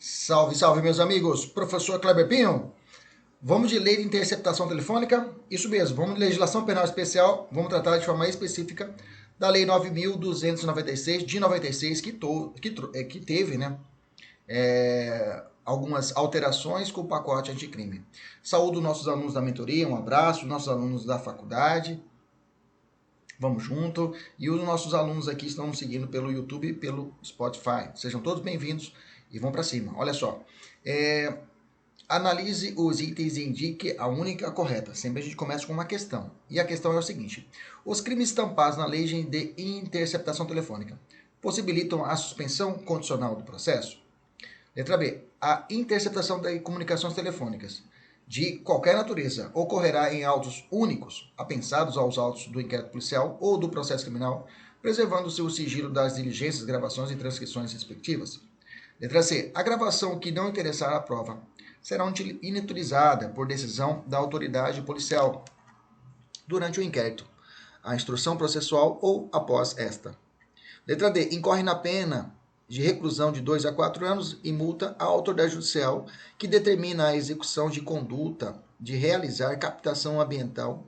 Salve, salve, meus amigos. Professor Kleber Pinho. Vamos de lei de interceptação telefônica? Isso mesmo, vamos de legislação penal especial. Vamos tratar de forma específica da Lei 9.296 de 96, que teve, né, algumas alterações com o pacote anticrime. Saúdo nossos alunos da mentoria, um abraço, nossos alunos da faculdade. Vamos junto. E os nossos alunos aqui estão nos seguindo pelo YouTube e pelo Spotify. Sejam todos bem-vindos e vão para cima. Olha só. Analise os itens e indique a única correta. Sempre a gente começa com uma questão. E a questão é o seguinte: os crimes estampados na lei de interceptação telefônica possibilitam a suspensão condicional do processo? Letra B. A interceptação de comunicações telefônicas de qualquer natureza ocorrerá em autos únicos, apensados aos autos do inquérito policial ou do processo criminal, preservando-se o sigilo das diligências, gravações e transcrições respectivas. Letra C. A gravação que não interessar à prova será inutilizada por decisão da autoridade policial durante o inquérito, a instrução processual ou após esta. Letra D. Incorre na pena de reclusão de 2 a 4 anos e multa à autoridade judicial que determina a execução de conduta de realizar captação ambiental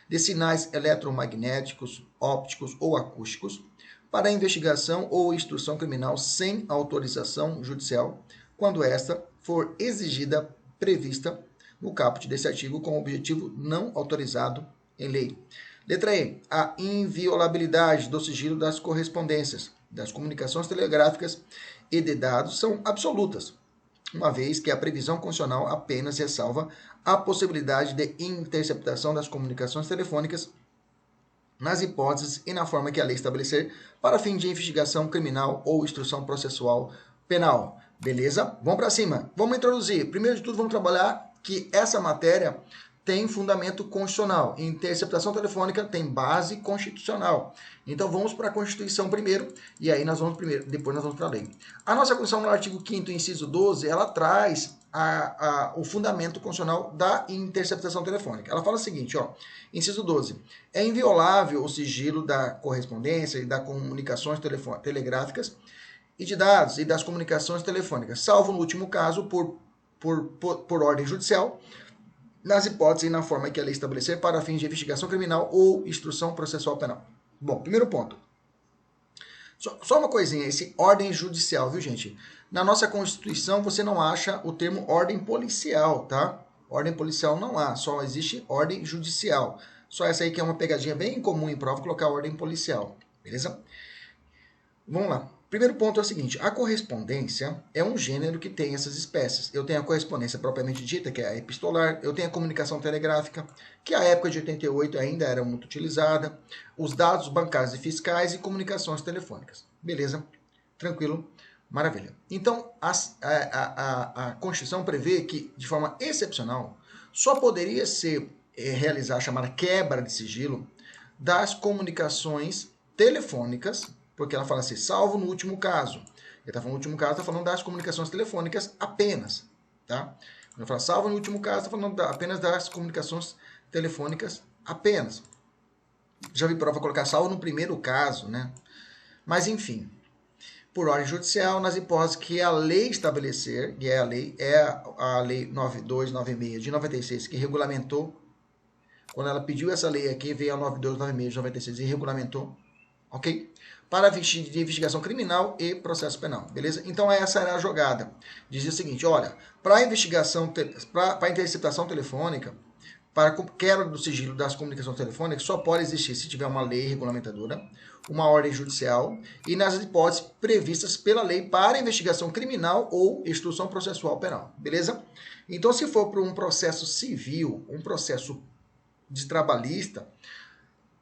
de sinais eletromagnéticos, ópticos ou acústicos para investigação ou instrução criminal sem autorização judicial, quando esta for exigida, prevista no caput desse artigo com objetivo não autorizado em lei. Letra E. A inviolabilidade do sigilo das correspondências, das comunicações telegráficas e de dados são absolutas, uma vez que a previsão constitucional apenas ressalva a possibilidade de interceptação das comunicações telefônicas nas hipóteses e na forma que a lei estabelecer para fim de investigação criminal ou instrução processual penal. Beleza? Vamos para cima. Vamos introduzir. Primeiro de tudo, vamos trabalhar que essa matéria tem fundamento constitucional. Interceptação telefônica tem base constitucional. Então vamos para a Constituição primeiro e aí depois nós vamos para a lei. A nossa Constituição, no artigo 5º, inciso 12, ela traz o fundamento constitucional da interceptação telefônica. Ela fala o seguinte, ó, inciso 12, é inviolável o sigilo da correspondência e das comunicações telegráficas e de dados e das comunicações telefônicas, salvo no último caso por ordem judicial, nas hipóteses e na forma que a lei estabelecer para fins de investigação criminal ou instrução processual penal. Bom, primeiro ponto. Só uma coisinha, esse ordem judicial, viu, gente? Na nossa Constituição você não acha o termo ordem policial, tá? Ordem policial não há, só existe ordem judicial. Só essa aí que é uma pegadinha bem comum em prova, colocar ordem policial, beleza? Vamos lá. Primeiro ponto é o seguinte, a correspondência é um gênero que tem essas espécies. Eu tenho a correspondência propriamente dita, que é a epistolar, eu tenho a comunicação telegráfica, que à época de 88 ainda era muito utilizada, os dados bancários e fiscais e comunicações telefônicas. Beleza? Tranquilo? Maravilha. Então, a Constituição prevê que, de forma excepcional, só poderia ser realizar a chamada quebra de sigilo das comunicações telefônicas, porque ela fala assim, salvo no último caso. Ele está falando no último caso, está falando das comunicações telefônicas apenas. Tá? Quando fala salvo no último caso, está falando apenas das comunicações telefônicas apenas. Já vi prova colocar salvo no primeiro caso, né? Mas enfim, por ordem judicial, nas hipóteses que a lei estabelecer, e a lei 9296 de 96, que regulamentou, quando ela pediu essa lei aqui, veio a 9296 de 96 e regulamentou, ok? Para de investigação criminal e processo penal, beleza? Então essa era a jogada. Dizia o seguinte, olha, para investigação, para interceptação telefônica, para quebra do sigilo das comunicações telefônicas, só pode existir se tiver uma lei regulamentadora, uma ordem judicial e nas hipóteses previstas pela lei para investigação criminal ou instrução processual penal, beleza? Então, se for para um processo civil, um processo de trabalhista,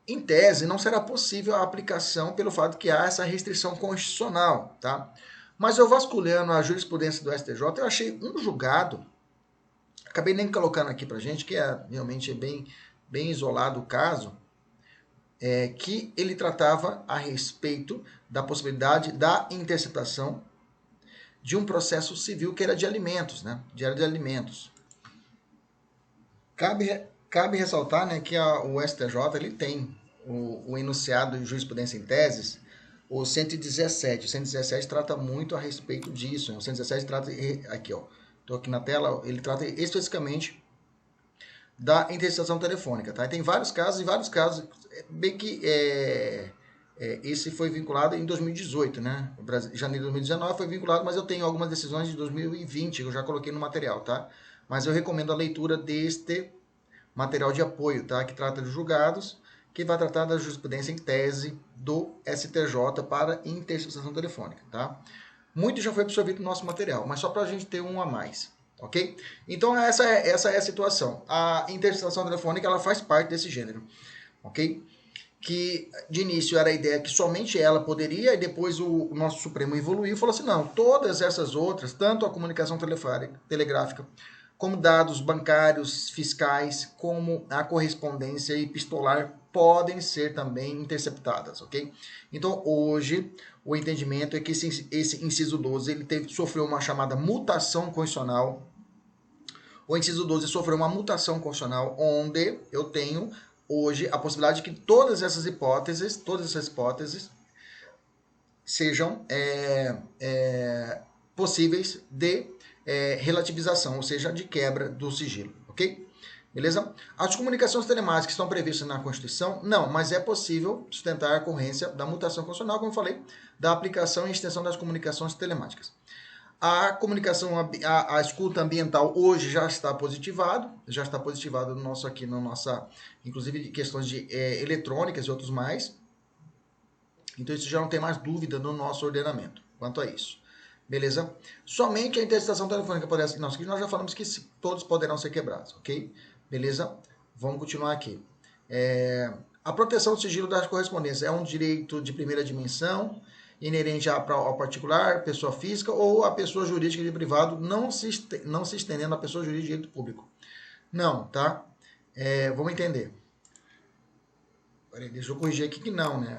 em tese, não será possível a aplicação pelo fato que há essa restrição constitucional, tá? Mas eu vasculhando a jurisprudência do STJ, eu achei um julgado, acabei nem colocando aqui pra gente, que é realmente bem isolado o caso, que ele tratava a respeito da possibilidade da interceptação de um processo civil que era de alimentos, né? De alimentos. Cabe ressaltar, né, que o STJ ele tem o enunciado de jurisprudência em teses o 117. O 117 trata muito a respeito disso. Né? O 117 trata, aqui ó, estou aqui na tela, ele trata especificamente da interceptação telefônica, tá? E tem vários casos, bem que esse foi vinculado em 2018, né? Janeiro de 2019 foi vinculado, mas eu tenho algumas decisões de 2020 que eu já coloquei no material, tá? Mas eu recomendo a leitura deste material de apoio, tá? Que trata de julgados, que vai tratar da jurisprudência em tese do STJ para interceptação telefônica, tá? Muito já foi absorvido no nosso material, mas só para a gente ter um a mais, ok? Então essa é a situação. A interceptação telefônica ela faz parte desse gênero, ok? Que de início era a ideia que somente ela poderia, e depois o nosso Supremo evoluiu e falou assim, não, todas essas outras, tanto a comunicação telegráfica, como dados bancários, fiscais, como a correspondência epistolar, podem ser também interceptadas, ok? Então, hoje, o entendimento é que esse inciso 12 ele sofreu uma chamada mutação constitucional. O inciso 12 sofreu uma mutação constitucional, onde eu tenho hoje a possibilidade de que todas essas hipóteses sejam possíveis de relativização, ou seja, de quebra do sigilo, ok? Beleza? As comunicações telemáticas estão previstas na Constituição? Não, mas é possível sustentar a ocorrência da mutação constitucional, como eu falei, da aplicação e extensão das comunicações telemáticas. A comunicação, a escuta ambiental hoje já está positivado no nosso aqui, na nossa, inclusive de questões de eletrônicas e outros mais. Então isso já não tem mais dúvida no nosso ordenamento quanto a isso. Beleza? Somente a interceptação telefônica poderá ser. Nós já falamos que todos poderão ser quebrados, ok? Beleza? Vamos continuar aqui. A proteção do sigilo das correspondências é um direito de primeira dimensão, inerente ao particular, pessoa física ou a pessoa jurídica de privado, não se estendendo à pessoa jurídica de direito público. Não, tá? Vamos entender. Deixa eu corrigir aqui que não, né?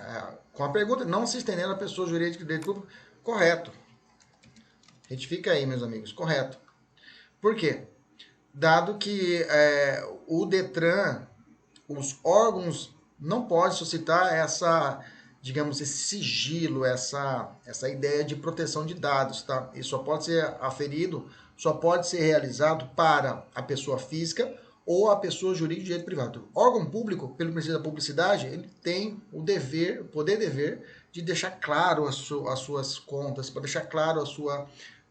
Com a pergunta, não se estendendo à pessoa jurídica de direito público, correto. Retifica aí, meus amigos, correto. Por quê? Dado que o DETRAN, os órgãos não podem suscitar esse sigilo, essa ideia de proteção de dados, tá? Isso só pode ser aferido, só pode ser realizado para a pessoa física ou a pessoa jurídica de direito privado. O órgão público, pelo princípio da publicidade, ele tem o poder-dever de deixar claro as suas contas, para deixar claro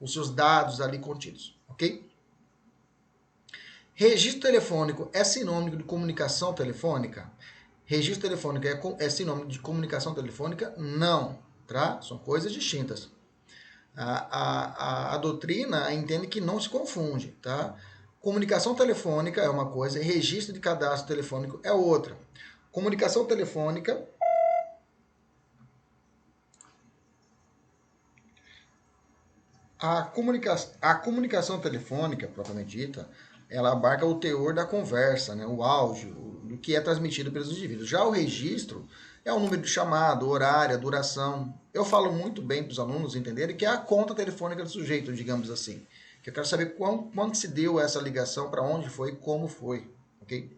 os seus dados ali contidos, ok? Registro telefônico é sinônimo de comunicação telefônica? Registro telefônico é sinônimo de comunicação telefônica? Não, tá? São coisas distintas. A doutrina entende que não se confunde, tá? Comunicação telefônica é uma coisa, registro de cadastro telefônico é outra. Comunicação telefônica a comunicação telefônica, propriamente dita, ela abarca o teor da conversa, né? O áudio, do que é transmitido pelos indivíduos. Já o registro é o número de chamado, o horário, a duração. Eu falo muito bem para os alunos entenderem que é a conta telefônica do sujeito, digamos assim. Que eu quero saber quando se deu essa ligação, para onde foi, como foi, ok?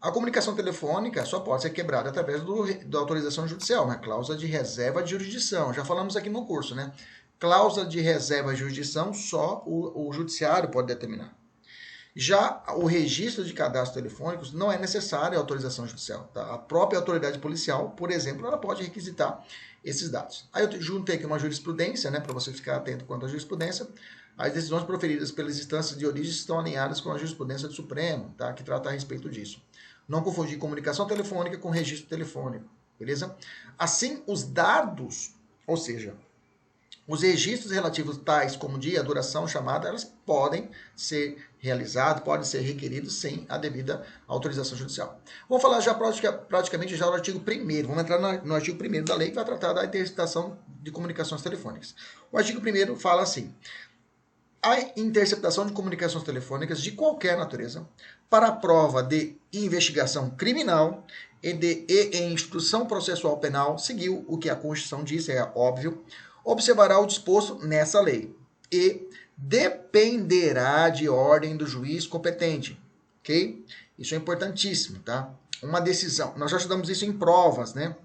A comunicação telefônica só pode ser quebrada através da autorização judicial, né? Cláusula de reserva de jurisdição. Já falamos aqui no curso, né? Cláusula de reserva de jurisdição só o judiciário pode determinar. Já o registro de cadastros telefônicos não é necessária a autorização judicial. Tá? A própria autoridade policial, por exemplo, ela pode requisitar esses dados. Aí eu juntei aqui uma jurisprudência, né, para você ficar atento quanto à jurisprudência. As decisões proferidas pelas instâncias de origem estão alinhadas com a jurisprudência do Supremo, tá, que trata a respeito disso. Não confundir comunicação telefônica com registro telefônico, beleza? Assim, os dados, ou seja, os registros relativos tais como dia, duração, chamada, elas podem ser realizados, podem ser requeridos sem a devida autorização judicial. Vamos falar já praticamente já do artigo 1º. Vamos entrar no artigo 1º da lei que vai tratar da interceptação de comunicações telefônicas. O artigo 1º fala assim: a interceptação de comunicações telefônicas de qualquer natureza para a prova de investigação criminal e instrução processual penal, seguiu o que a Constituição diz, é óbvio, observará o disposto nessa lei e dependerá de ordem do juiz competente, ok? Isso é importantíssimo, tá? Uma decisão, nós já estudamos isso em provas, né?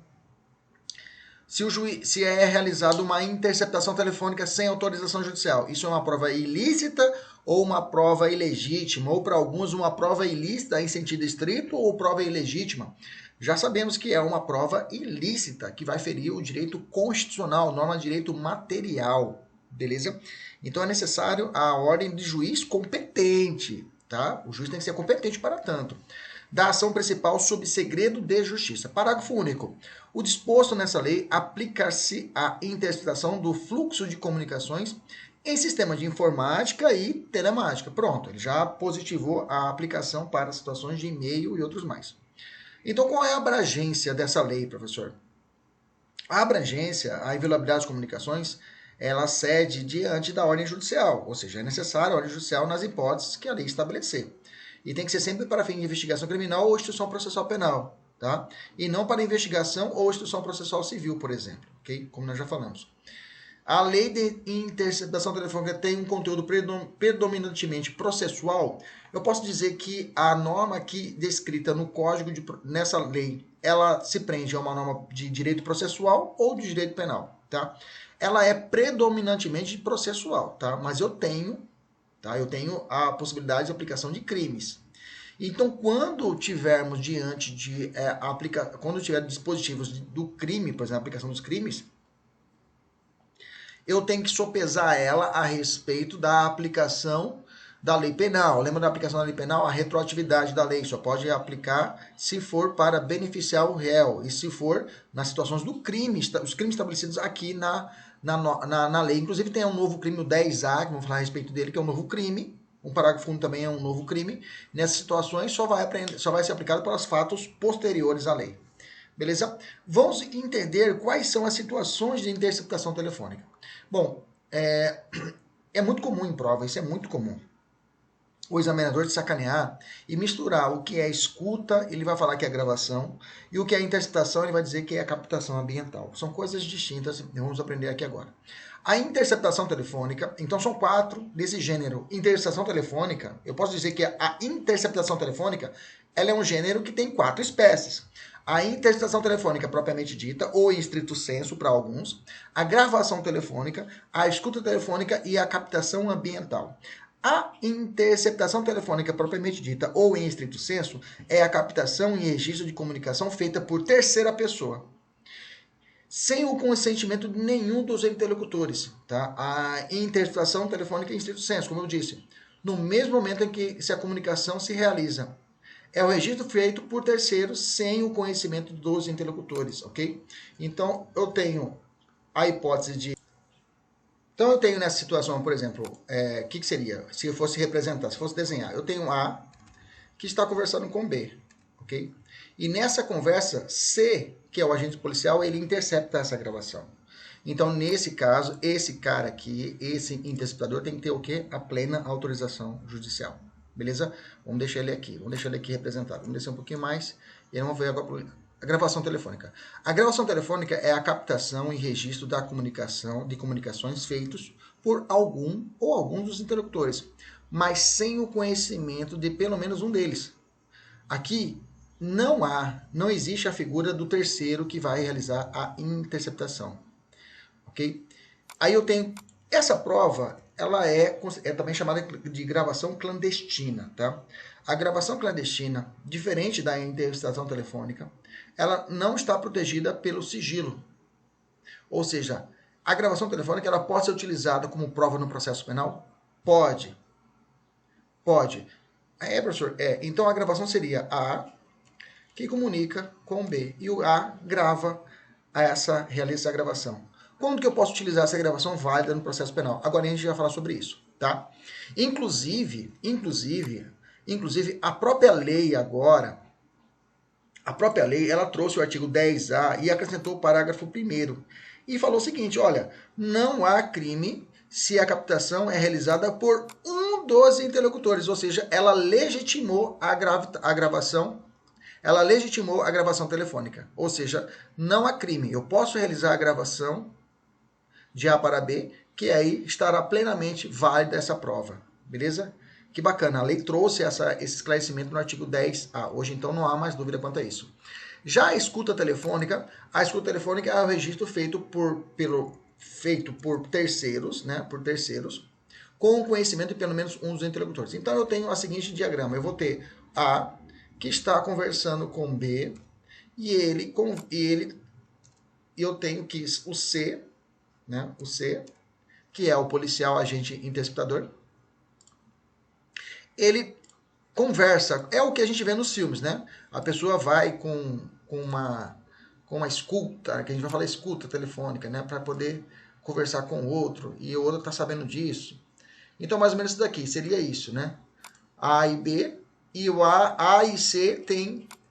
se é realizada uma interceptação telefônica sem autorização judicial. Isso é uma prova ilícita ou uma prova ilegítima, ou para alguns uma prova ilícita em sentido estrito ou prova ilegítima. Já sabemos que é uma prova ilícita, que vai ferir o direito constitucional, norma de direito material, beleza? Então é necessário a ordem de juiz competente, tá? O juiz tem que ser competente para tanto. Da ação principal sob segredo de justiça. Parágrafo único. O disposto nessa lei aplica-se à interceptação do fluxo de comunicações em sistemas de informática e telemática. Pronto, ele já positivou a aplicação para situações de e-mail e outros mais. Então, qual é a abrangência dessa lei, professor? A abrangência, a inviolabilidade das comunicações, ela cede diante da ordem judicial, ou seja, é necessária a ordem judicial nas hipóteses que a lei estabelecer. E tem que ser sempre para fim de investigação criminal ou instrução processual penal, tá? E não para investigação ou instrução processual civil, por exemplo, ok? Como nós já falamos. A lei de interceptação telefônica tem um conteúdo predominantemente processual. Eu posso dizer que a norma aqui descrita no código, nessa lei, ela se prende a uma norma de direito processual ou de direito penal, tá? Ela é predominantemente processual, tá? Mas eu tenho a possibilidade de aplicação de crimes. Então, quando tivermos diante de quando tiver dispositivos do crime, por exemplo, a aplicação dos crimes, eu tenho que sopesar ela a respeito da aplicação da lei penal. Lembra da aplicação da lei penal? A retroatividade da lei só pode aplicar se for para beneficiar o réu e se for nas situações do crime, os crimes estabelecidos aqui na lei. Inclusive tem um novo crime, o 10A, que vamos falar a respeito dele, que é um novo crime. Um parágrafo 1 também é um novo crime. Nessas situações só vai ser aplicado para os fatos posteriores à lei. Beleza? Vamos entender quais são as situações de interceptação telefônica. Bom, é muito comum em prova, isso é muito comum. O examinador de sacanear e misturar o que é escuta, ele vai falar que é gravação, e o que é interceptação, ele vai dizer que é captação ambiental. São coisas distintas, vamos aprender aqui agora. A interceptação telefônica, então são 4 desse gênero. Interceptação telefônica, eu posso dizer que a interceptação telefônica, ela é um gênero que tem 4 espécies. A interceptação telefônica propriamente dita, ou em estrito sensu para alguns, a gravação telefônica, a escuta telefônica e a captação ambiental. A interceptação telefônica propriamente dita, ou em estrito sensu, é a captação e registro de comunicação feita por terceira pessoa, sem o consentimento de nenhum dos interlocutores. Tá? A interceptação telefônica em estrito sensu, como eu disse, no mesmo momento em que a comunicação se realiza. É o registro feito por terceiros sem o conhecimento dos interlocutores, ok? Então, eu tenho a hipótese de... Então, eu tenho nessa situação, por exemplo, o que seria? Se eu fosse representar, se fosse desenhar, eu tenho A que está conversando com B, ok? E nessa conversa, C, que é o agente policial, ele intercepta essa gravação. Então, nesse caso, esse cara aqui, esse interceptador, tem que ter o quê? A plena autorização judicial. Beleza? Vamos deixar ele aqui representado. Vamos descer um pouquinho mais e vamos ver agora a gravação telefônica. A gravação telefônica é a captação e registro da comunicação, de comunicações feitos por algum ou alguns dos interlocutores, mas sem o conhecimento de pelo menos um deles. Aqui não existe a figura do terceiro que vai realizar a interceptação. Ok? Aí eu tenho essa prova, ela é também chamada de gravação clandestina, tá? A gravação clandestina, diferente da interceptação telefônica, ela não está protegida pelo sigilo. Ou seja, a gravação telefônica ela pode ser utilizada como prova no processo penal? Pode. Pode. Professor, então a gravação seria A que comunica com B e o A grava realiza a gravação. Quando que eu posso utilizar essa gravação válida no processo penal? Agora a gente vai falar sobre isso, tá? Inclusive, a própria lei agora, ela trouxe o artigo 10A e acrescentou o parágrafo 1º e falou o seguinte, olha, não há crime se a captação é realizada por um dos interlocutores, ou seja, ela legitimou a gravação telefônica, ou seja, não há crime. Eu posso realizar a gravação de A para B, que aí estará plenamente válida essa prova, beleza? Que bacana, a lei trouxe esse esclarecimento no artigo 10A. Hoje, então, não há mais dúvida quanto a isso. Já a escuta telefônica é o registro feito por terceiros, né? Por terceiros, com o conhecimento de pelo menos um dos interlocutores. Então eu tenho o seguinte diagrama: eu vou ter A, que está conversando com B, e eu tenho que o C, né? O C, que é o policial agente interceptador, ele conversa, é o que a gente vê nos filmes, né? A pessoa vai com uma escuta, que a gente vai falar escuta telefônica, né? Para poder conversar com o outro, e o outro está sabendo disso. Então, mais ou menos isso daqui, seria isso, né? A e B, e o A e C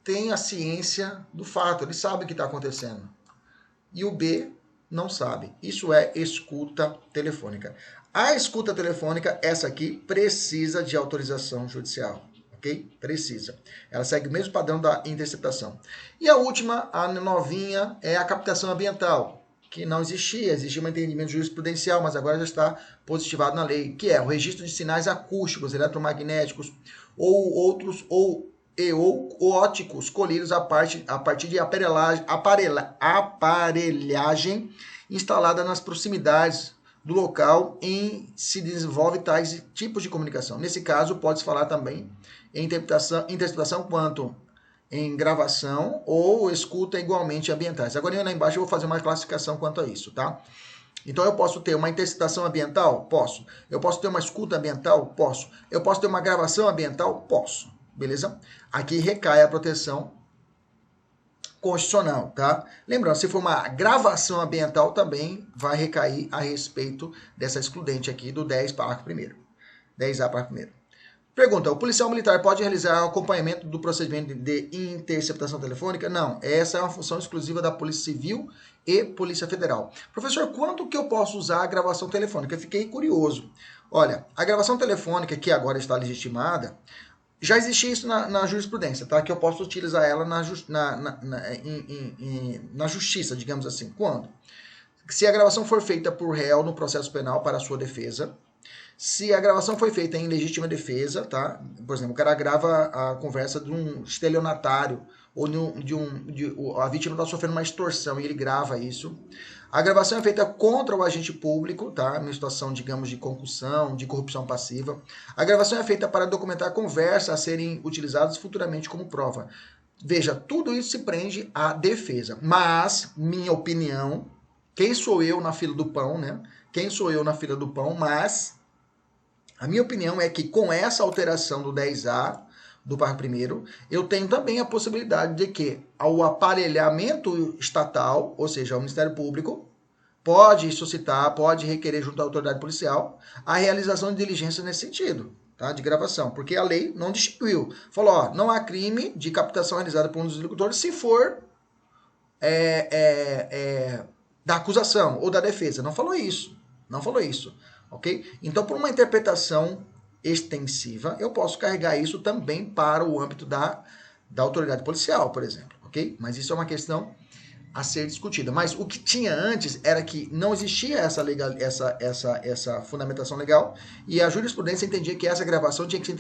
tem a ciência do fato, ele sabe o que está acontecendo. E o B não sabe. Isso é escuta telefônica. A escuta telefônica, essa aqui, precisa de autorização judicial. Ok? Precisa. Ela segue o mesmo padrão da interceptação. E a última, a novinha, é a captação ambiental, que não existia um entendimento jurisprudencial, mas agora já está positivado na lei, que é o registro de sinais acústicos, eletromagnéticos ou outros ou óticos colhidos a partir de aparelhagem instalada nas proximidades do local em se desenvolve tais tipos de comunicação. Nesse caso, pode-se falar também em interceptação quanto em gravação ou escuta igualmente ambientais. Agora, lá embaixo, eu vou fazer uma classificação quanto a isso, tá? Então, eu posso ter uma interceptação ambiental? Posso. Eu posso ter uma escuta ambiental? Posso. Eu posso ter uma gravação ambiental? Posso. Beleza? Aqui recai a proteção constitucional, tá? Lembrando, se for uma gravação ambiental, também vai recair a respeito dessa excludente aqui do 10, parágrafo 1º. 10A, parágrafo 1º. Pergunta, o policial militar pode realizar o acompanhamento do procedimento de interceptação telefônica? Não, essa é uma função exclusiva da Polícia Civil e Polícia Federal. Professor, quando que eu posso usar a gravação telefônica? Eu fiquei curioso. Olha, a gravação telefônica, que agora está legitimada, já existia isso na jurisprudência, tá? Que eu posso utilizar ela na justiça, digamos assim. Quando? Se a gravação for feita por réu no processo penal para a sua defesa, se a gravação foi feita em legítima defesa, tá? Por exemplo, o cara grava a conversa de um estelionatário ou a vítima está sofrendo uma extorsão e ele grava isso. A gravação é feita contra o agente público, tá? Em situação, digamos, de concussão, de corrupção passiva. A gravação é feita para documentar conversas a serem utilizadas futuramente como prova. Veja, tudo isso se prende à defesa. Mas, minha opinião, quem sou eu na fila do pão, né? Quem sou eu na fila do pão, mas a minha opinião é que com essa alteração do 10A, do parágrafo 1º, eu tenho também a possibilidade de que o aparelhamento estatal, ou seja, o Ministério Público, pode suscitar, pode requerer junto à autoridade policial a realização de diligências nesse sentido, tá? De gravação, porque a lei não distinguiu. Falou, ó, não há crime de captação realizada por um dos interlocutores se for da acusação ou da defesa. Não falou isso, não falou isso, ok? Então, por uma interpretação extensiva, eu posso carregar isso também para o âmbito da autoridade policial, por exemplo, ok? Mas isso é uma questão a ser discutida. Mas o que tinha antes era que não existia essa fundamentação legal e a jurisprudência entendia que essa gravação tinha que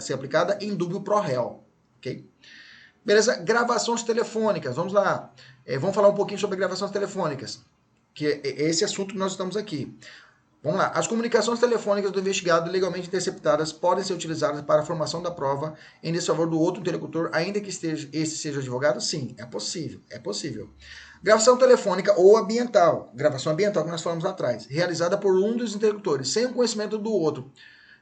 ser aplicada em dúbio pro réu, ok? Beleza? Gravações telefônicas, vamos lá. Vamos falar um pouquinho sobre gravações telefônicas, que é esse assunto que nós estamos aqui. Vamos lá. As comunicações telefônicas do investigado legalmente interceptadas podem ser utilizadas para a formação da prova em desfavor do outro interlocutor, ainda que esse seja advogado? Sim, é possível. É possível. Gravação telefônica ou ambiental. Gravação ambiental que nós falamos lá atrás. Realizada por um dos interlocutores, sem o conhecimento do outro.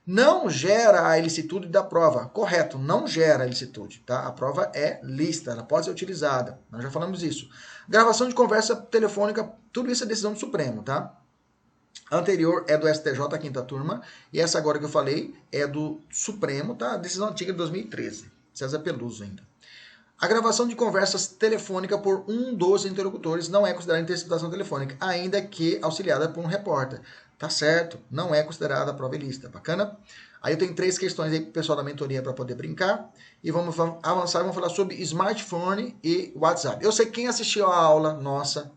Não gera a ilicitude da prova. Correto, não gera a ilicitude. Tá? A prova é lícita, ela pode ser utilizada. Nós já falamos isso. Gravação de conversa telefônica, tudo isso é decisão do Supremo, tá? A anterior é do STJ, a 5ª turma, e essa agora que eu falei é do Supremo, tá? Decisão antiga de 2013, César Peluso ainda. A gravação de conversas telefônica por um dos interlocutores não é considerada interceptação telefônica, ainda que auxiliada por um repórter. Tá certo? Não é considerada prova ilícita. Bacana? Aí eu tenho 3 questões aí pro pessoal da mentoria para poder brincar. E vamos avançar e vamos falar sobre smartphone e WhatsApp. Eu sei que quem assistiu a aula nossa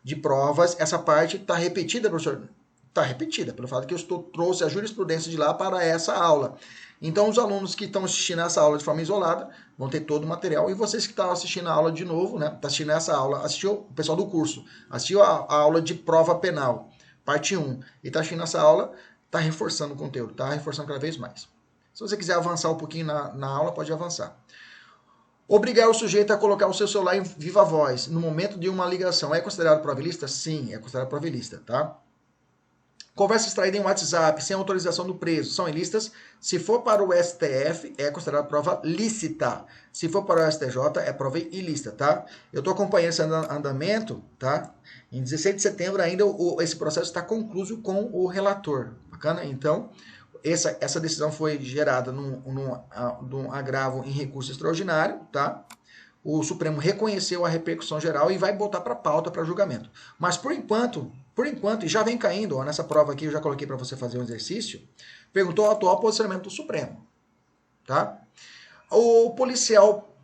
de provas, essa parte está repetida, professor. está repetida, pelo fato que eu trouxe a jurisprudência de lá para essa aula. Então, os alunos que estão assistindo essa aula de forma isolada vão ter todo o material, e vocês que estão assistindo a aula de novo, né, tá assistindo essa aula, assistiu o pessoal do curso, assistiu a aula de prova penal, parte 1, e está assistindo essa aula, está reforçando o conteúdo, está reforçando cada vez mais. Se você quiser avançar um pouquinho na aula, pode avançar. Obrigar o sujeito a colocar o seu celular em viva voz no momento de uma ligação é considerado prova ilícita? Sim, é considerado prova ilícita, tá? Conversa extraída em WhatsApp sem autorização do preso são ilícitas. Se for para o STF, é considerado prova lícita. Se for para o STJ, é prova ilícita, tá? Eu estou acompanhando esse andamento, tá? Em 16 de setembro ainda esse processo está concluído com o relator. Bacana? Então, essa decisão foi gerada num agravo em recurso extraordinário, tá? O Supremo reconheceu a repercussão geral e vai botar para pauta, para julgamento. Mas por enquanto, e já vem caindo, ó, nessa prova aqui eu já coloquei para você fazer um exercício, perguntou o atual posicionamento do Supremo, tá? O policial,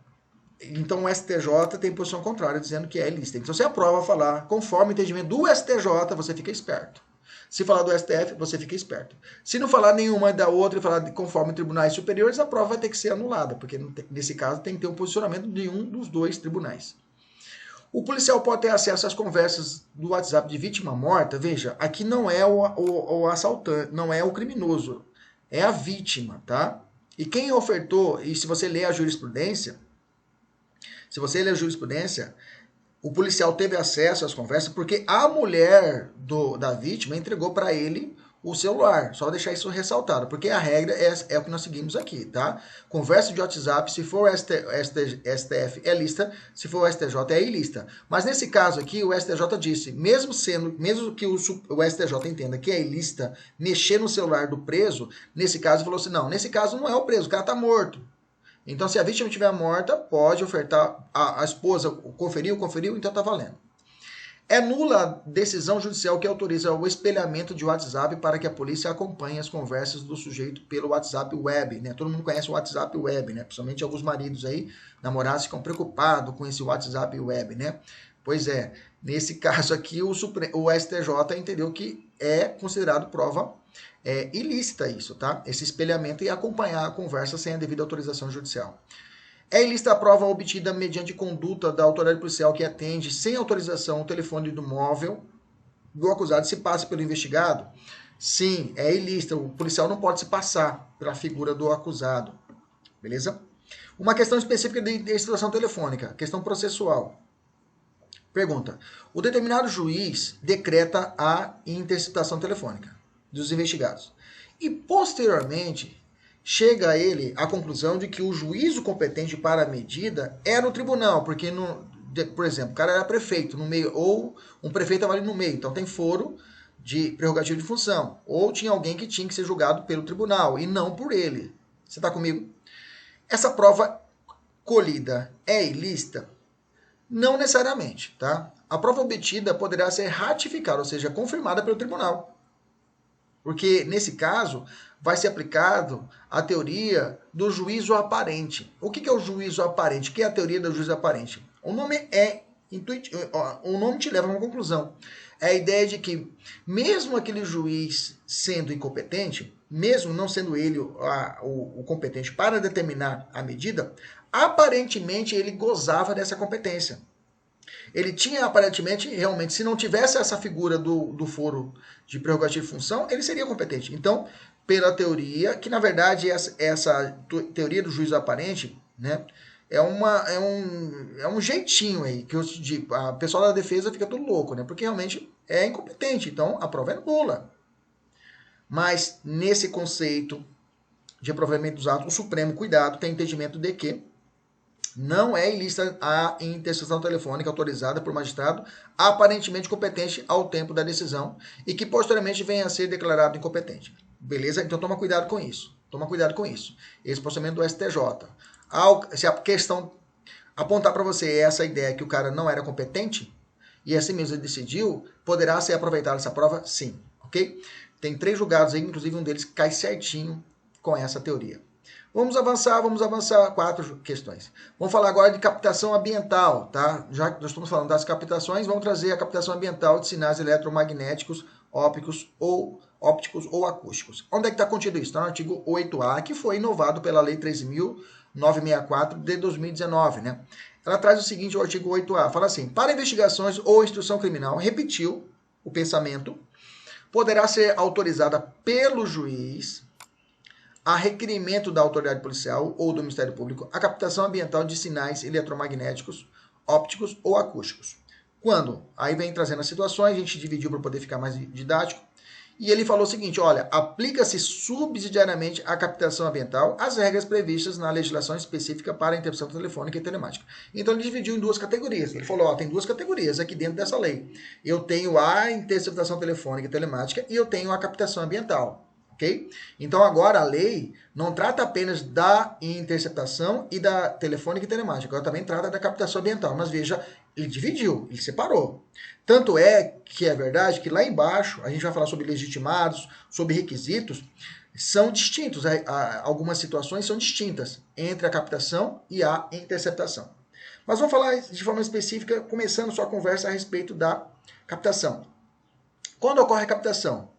então o STJ tem posição contrária, dizendo que é ilícita. Então se a prova falar conforme o entendimento do STJ, você fica esperto. Se falar do STF, você fica esperto. Se não falar nenhuma da outra e falar conforme tribunais superiores, a prova vai ter que ser anulada, porque nesse caso tem que ter um posicionamento de um dos dois tribunais. O policial pode ter acesso às conversas do WhatsApp de vítima morta. Veja, aqui não é o assaltante, não é o criminoso, é a vítima, tá? E quem ofertou, e se você ler a jurisprudência, o policial teve acesso às conversas porque a mulher da vítima entregou para ele o celular. Só deixar isso ressaltado, porque a regra é o que nós seguimos aqui, tá? Conversa de WhatsApp, se for STF é lista, se for STJ é ilícita. Mas nesse caso aqui, o STJ disse, mesmo que o STJ entenda que é ilícita mexer no celular do preso, nesse caso falou assim, não, nesse caso não é o preso, o cara tá morto. Então, se a vítima estiver morta, pode ofertar, a esposa conferiu, então tá valendo. É nula a decisão judicial que autoriza o espelhamento de WhatsApp para que a polícia acompanhe as conversas do sujeito pelo WhatsApp web, né? Todo mundo conhece o WhatsApp web, né? Principalmente alguns maridos aí, namorados, ficam preocupados com esse WhatsApp web, né? Pois é, nesse caso aqui, o STJ entendeu que é considerado prova ilícita isso, tá? Esse espelhamento e acompanhar a conversa sem a devida autorização judicial. É ilícita a prova obtida mediante conduta da autoridade policial que atende sem autorização o telefone do móvel do acusado se passa pelo investigado? Sim, é ilícita. O policial não pode se passar pela figura do acusado. Beleza? Uma questão específica de interceptação telefônica, questão processual. Pergunta: o determinado juiz decreta a interceptação telefônica dos investigados e, posteriormente, chega a ele a conclusão de que o juízo competente para a medida era o tribunal, porque, por exemplo, o cara era prefeito no meio, ou um prefeito estava ali no meio, então tem foro de prerrogativa de função, ou tinha alguém que tinha que ser julgado pelo tribunal e não por ele. Você está comigo? Essa prova colhida é ilícita? Não necessariamente, tá? A prova obtida poderá ser ratificada, ou seja, confirmada pelo tribunal. Porque, nesse caso, vai ser aplicado a teoria do juízo aparente. O que é o juízo aparente? O que é a teoria do juízo aparente? O nome é intuitivo, o nome te leva a uma conclusão. É a ideia de que, mesmo aquele juiz sendo incompetente, mesmo não sendo ele o competente para determinar a medida, aparentemente ele gozava dessa competência. Ele tinha, aparentemente, realmente, se não tivesse essa figura do foro de prerrogativa de função, ele seria competente. Então, pela teoria, que na verdade essa teoria do juízo aparente, né, é um jeitinho aí, que a pessoal da defesa fica todo louco, né, porque realmente é incompetente, então a prova é nula. Mas, nesse conceito de aproveitamento dos atos, o Supremo, cuidado, tem entendimento de que não é ilícita a interceptação telefônica autorizada por magistrado aparentemente competente ao tempo da decisão e que posteriormente venha a ser declarado incompetente. Beleza? Então toma cuidado com isso. Toma cuidado com isso. Esse procedimento do STJ. Se a questão apontar para você essa ideia que o cara não era competente e assim mesmo ele decidiu, poderá ser aproveitada essa prova? Sim. Ok? Tem 3 julgados aí, inclusive um deles cai certinho com essa teoria. Vamos avançar 4 questões. Vamos falar agora de captação ambiental, tá? Já que nós estamos falando das captações, vamos trazer a captação ambiental de sinais eletromagnéticos ópticos ou acústicos. Onde é que está contido isso? Está no artigo 8A, que foi inovado pela Lei 13.964 de 2019, né? Ela traz o seguinte, o artigo 8A, fala assim, para investigações ou instrução criminal, repetiu o pensamento, poderá ser autorizada pelo juiz, a requerimento da autoridade policial ou do Ministério Público, a captação ambiental de sinais eletromagnéticos, ópticos ou acústicos. Quando? Aí vem trazendo as situações, a gente dividiu para poder ficar mais didático. E ele falou o seguinte, olha, aplica-se subsidiariamente à captação ambiental as regras previstas na legislação específica para a interceptação telefônica e telemática. Então ele dividiu em duas categorias. Ele falou, ó, tem duas categorias aqui dentro dessa lei. Eu tenho a interceptação telefônica e telemática e eu tenho a captação ambiental. Okay? Então agora a lei não trata apenas da interceptação e da telefônica e telemática, ela também trata da captação ambiental. Mas veja, ele dividiu, ele separou. Tanto é que é verdade que lá embaixo, a gente vai falar sobre legitimados, sobre requisitos, são distintos. Algumas situações são distintas entre a captação e a interceptação. Mas vamos falar de forma específica, começando sua conversa a respeito da captação. Quando ocorre a captação?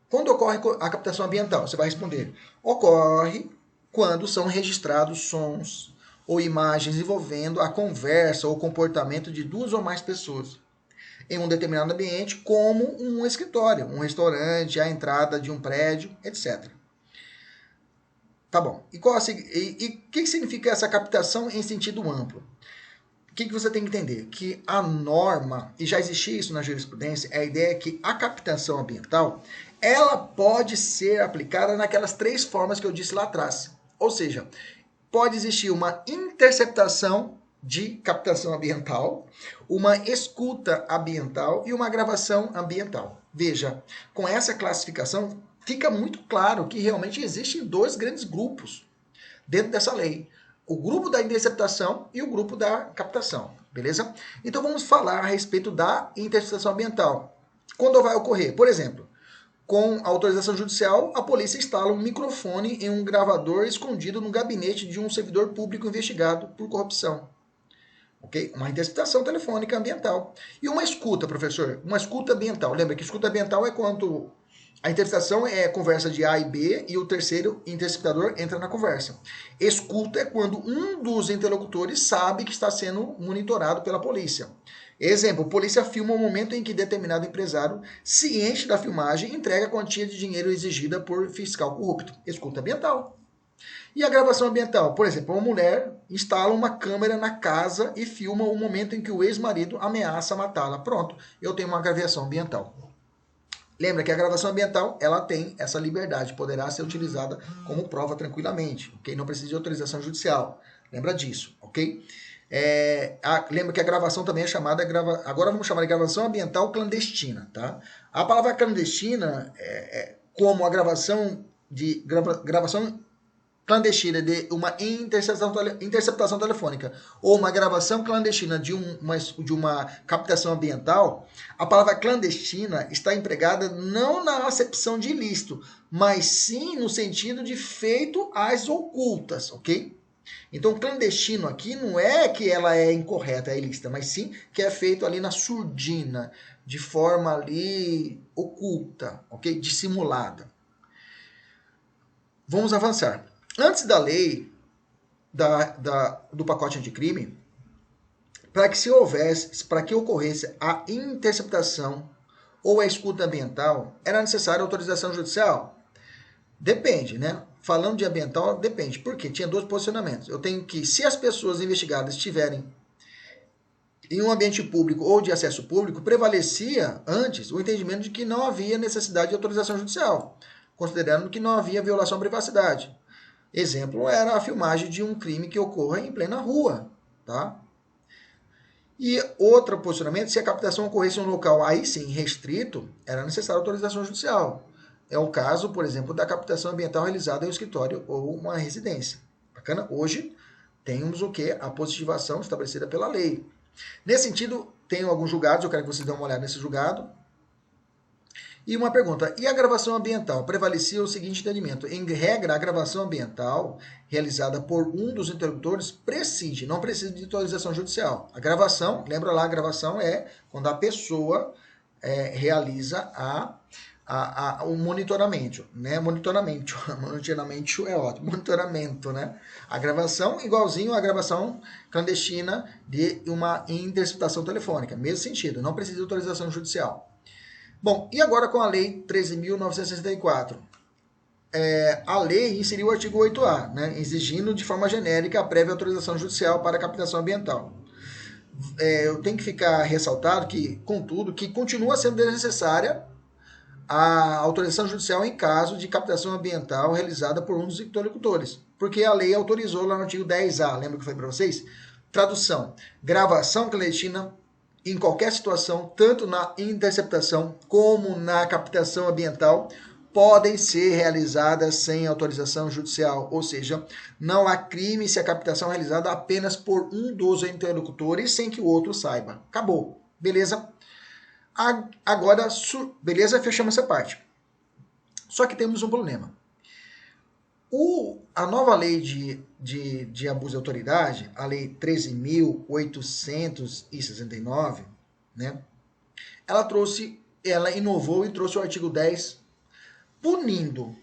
Quando ocorre a captação ambiental? Você vai responder, ocorre quando são registrados sons ou imagens envolvendo a conversa ou comportamento de duas ou mais pessoas em um determinado ambiente, como um escritório, um restaurante, a entrada de um prédio, etc. Tá bom. E o que significa essa captação em sentido amplo? O que você tem que entender? Que a norma, e já existia isso na jurisprudência, a ideia é que a captação ambiental ela pode ser aplicada naquelas três formas que eu disse lá atrás. Ou seja, pode existir uma interceptação de captação ambiental, uma escuta ambiental e uma gravação ambiental. Veja, com essa classificação fica muito claro que realmente existem dois grandes grupos dentro dessa lei. O grupo da interceptação e o grupo da captação, beleza? Então vamos falar a respeito da interceptação ambiental. Quando vai ocorrer? Por exemplo, com autorização judicial, a polícia instala um microfone em um gravador escondido no gabinete de um servidor público investigado por corrupção. Okay? Uma interceptação telefônica ambiental. E uma escuta, professor? Uma escuta ambiental. Lembra que escuta ambiental é quando a interceptação é conversa de A e B e o terceiro interceptador entra na conversa. Escuta é quando um dos interlocutores sabe que está sendo monitorado pela polícia. Exemplo, polícia filma o momento em que determinado empresário, ciente da filmagem, entrega a quantia de dinheiro exigida por fiscal corrupto. Escuta ambiental. E a gravação ambiental? Por exemplo, uma mulher instala uma câmera na casa e filma o momento em que o ex-marido ameaça matá-la. Pronto, eu tenho uma gravação ambiental. Lembra que a gravação ambiental, ela tem essa liberdade, poderá ser utilizada como prova tranquilamente, ok? Não precisa de autorização judicial. Lembra disso, ok? Lembra que a gravação também é chamada, agora vamos chamar de gravação ambiental clandestina, tá? A palavra clandestina como a gravação clandestina de uma interceptação telefônica ou uma gravação clandestina de uma captação ambiental, a palavra clandestina está empregada não na acepção de ilícito, mas sim no sentido de feito às ocultas, ok? Então, clandestino aqui não é que ela é incorreta, é ilícita, mas sim que é feito ali na surdina, de forma ali oculta, ok? Dissimulada. Vamos avançar. Antes da lei do pacote anticrime, para que ocorresse a interceptação ou a escuta ambiental, era necessária autorização judicial? Depende, né? Falando de ambiental, depende. Por quê? Tinha dois posicionamentos. Eu tenho que, se as pessoas investigadas estiverem em um ambiente público ou de acesso público, prevalecia antes o entendimento de que não havia necessidade de autorização judicial, considerando que não havia violação à privacidade. Exemplo era a filmagem de um crime que ocorra em plena rua, tá? E outro posicionamento, se a captação ocorresse em um local aí sim restrito, era necessária autorização judicial. É o caso, por exemplo, da captação ambiental realizada em um escritório ou uma residência. Bacana? Hoje temos o que? A positivação estabelecida pela lei. Nesse sentido, tenho alguns julgados, eu quero que vocês dêem uma olhada nesse julgado. E uma pergunta, e a gravação ambiental? Prevalecia o seguinte entendimento. Em regra, a gravação ambiental realizada por um dos interlocutores não precisa de autorização judicial. A gravação, lembra lá, a gravação é quando a pessoa realiza o monitoramento, né? Monitoramento é ótimo, monitoramento, né? A gravação igualzinho à gravação clandestina de uma interceptação telefônica, mesmo sentido, não precisa de autorização judicial. Bom, e agora com a Lei 13.964? A lei inseriu o artigo 8A, né? Exigindo de forma genérica a prévia autorização judicial para a captação ambiental. Eu tenho que ficar ressaltado que, contudo, que continua sendo necessária a autorização judicial em caso de captação ambiental realizada por um dos interlocutores, porque a lei autorizou lá no artigo 10A, lembra que eu falei para vocês? Tradução: gravação clandestina em qualquer situação, tanto na interceptação como na captação ambiental, podem ser realizadas sem autorização judicial, ou seja, não há crime se a captação é realizada apenas por um dos interlocutores sem que o outro saiba. Acabou, beleza? Agora, beleza, fechamos essa parte. Só que temos um problema. A nova lei de abuso de autoridade, a lei 13.869, né? Ela inovou e trouxe o artigo 10 punindo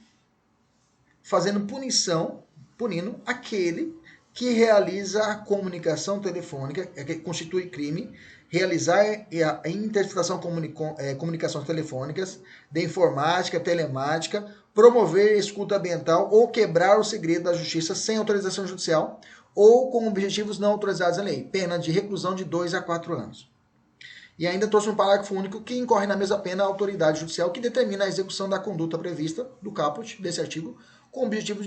aquele que realiza a comunicação telefônica, que constitui crime, realizar a interceptação comunicações telefônicas, de informática, telemática, promover escuta ambiental ou quebrar o segredo da justiça sem autorização judicial ou com objetivos não autorizados em lei, pena de reclusão de 2 a 4 anos. E ainda trouxe um parágrafo único que incorre na mesma pena a autoridade judicial que determina a execução da conduta prevista do caput desse artigo com objetivo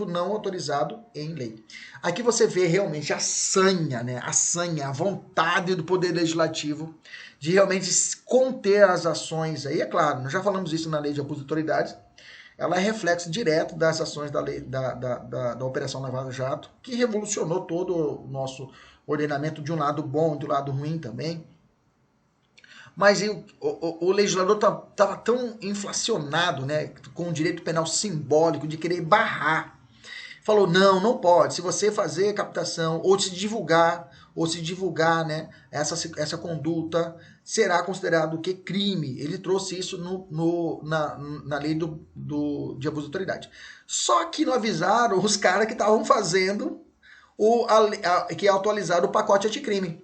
não autorizado em lei. Aqui você vê realmente a sanha, né? A vontade do Poder Legislativo de realmente conter as ações aí. É claro, nós já falamos isso na Lei de Abuso de Autoridade. Ela é reflexo direto das ações da Operação Lava Jato, que revolucionou todo o nosso ordenamento de um lado bom e do lado ruim também. Mas o legislador estava tão inflacionado, né, com o direito penal simbólico de querer barrar. Falou, não pode. Se você fazer captação ou se divulgar, né, essa conduta, será considerado que crime. Ele trouxe isso na lei de abuso de autoridade. Só que não avisaram os caras que estavam fazendo que atualizaram o pacote anticrime.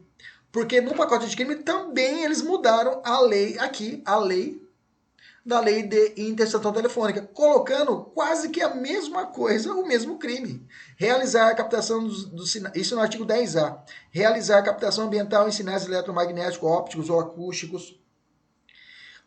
Porque no pacote anticrime também eles mudaram a lei da lei de interceptação telefônica, colocando quase que a mesma coisa, o mesmo crime. Realizar a captação isso no artigo 10A. Realizar a captação ambiental em sinais eletromagnéticos, ópticos ou acústicos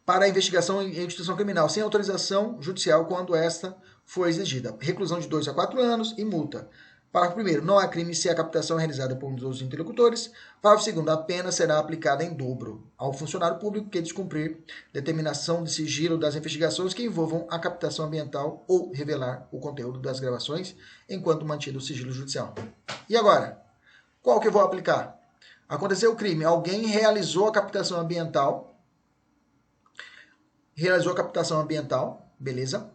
para a investigação e instituição criminal, sem autorização judicial quando esta for exigida. Reclusão de 2 a 4 anos e multa. Parágrafo 1º. Não há crime se a captação é realizada por um dos interlocutores. Parágrafo 2º. A pena será aplicada em dobro ao funcionário público que descumprir determinação de sigilo das investigações que envolvam a captação ambiental ou revelar o conteúdo das gravações enquanto mantido o sigilo judicial. E agora? Qual que eu vou aplicar? Aconteceu o crime. Alguém realizou a captação ambiental. Beleza?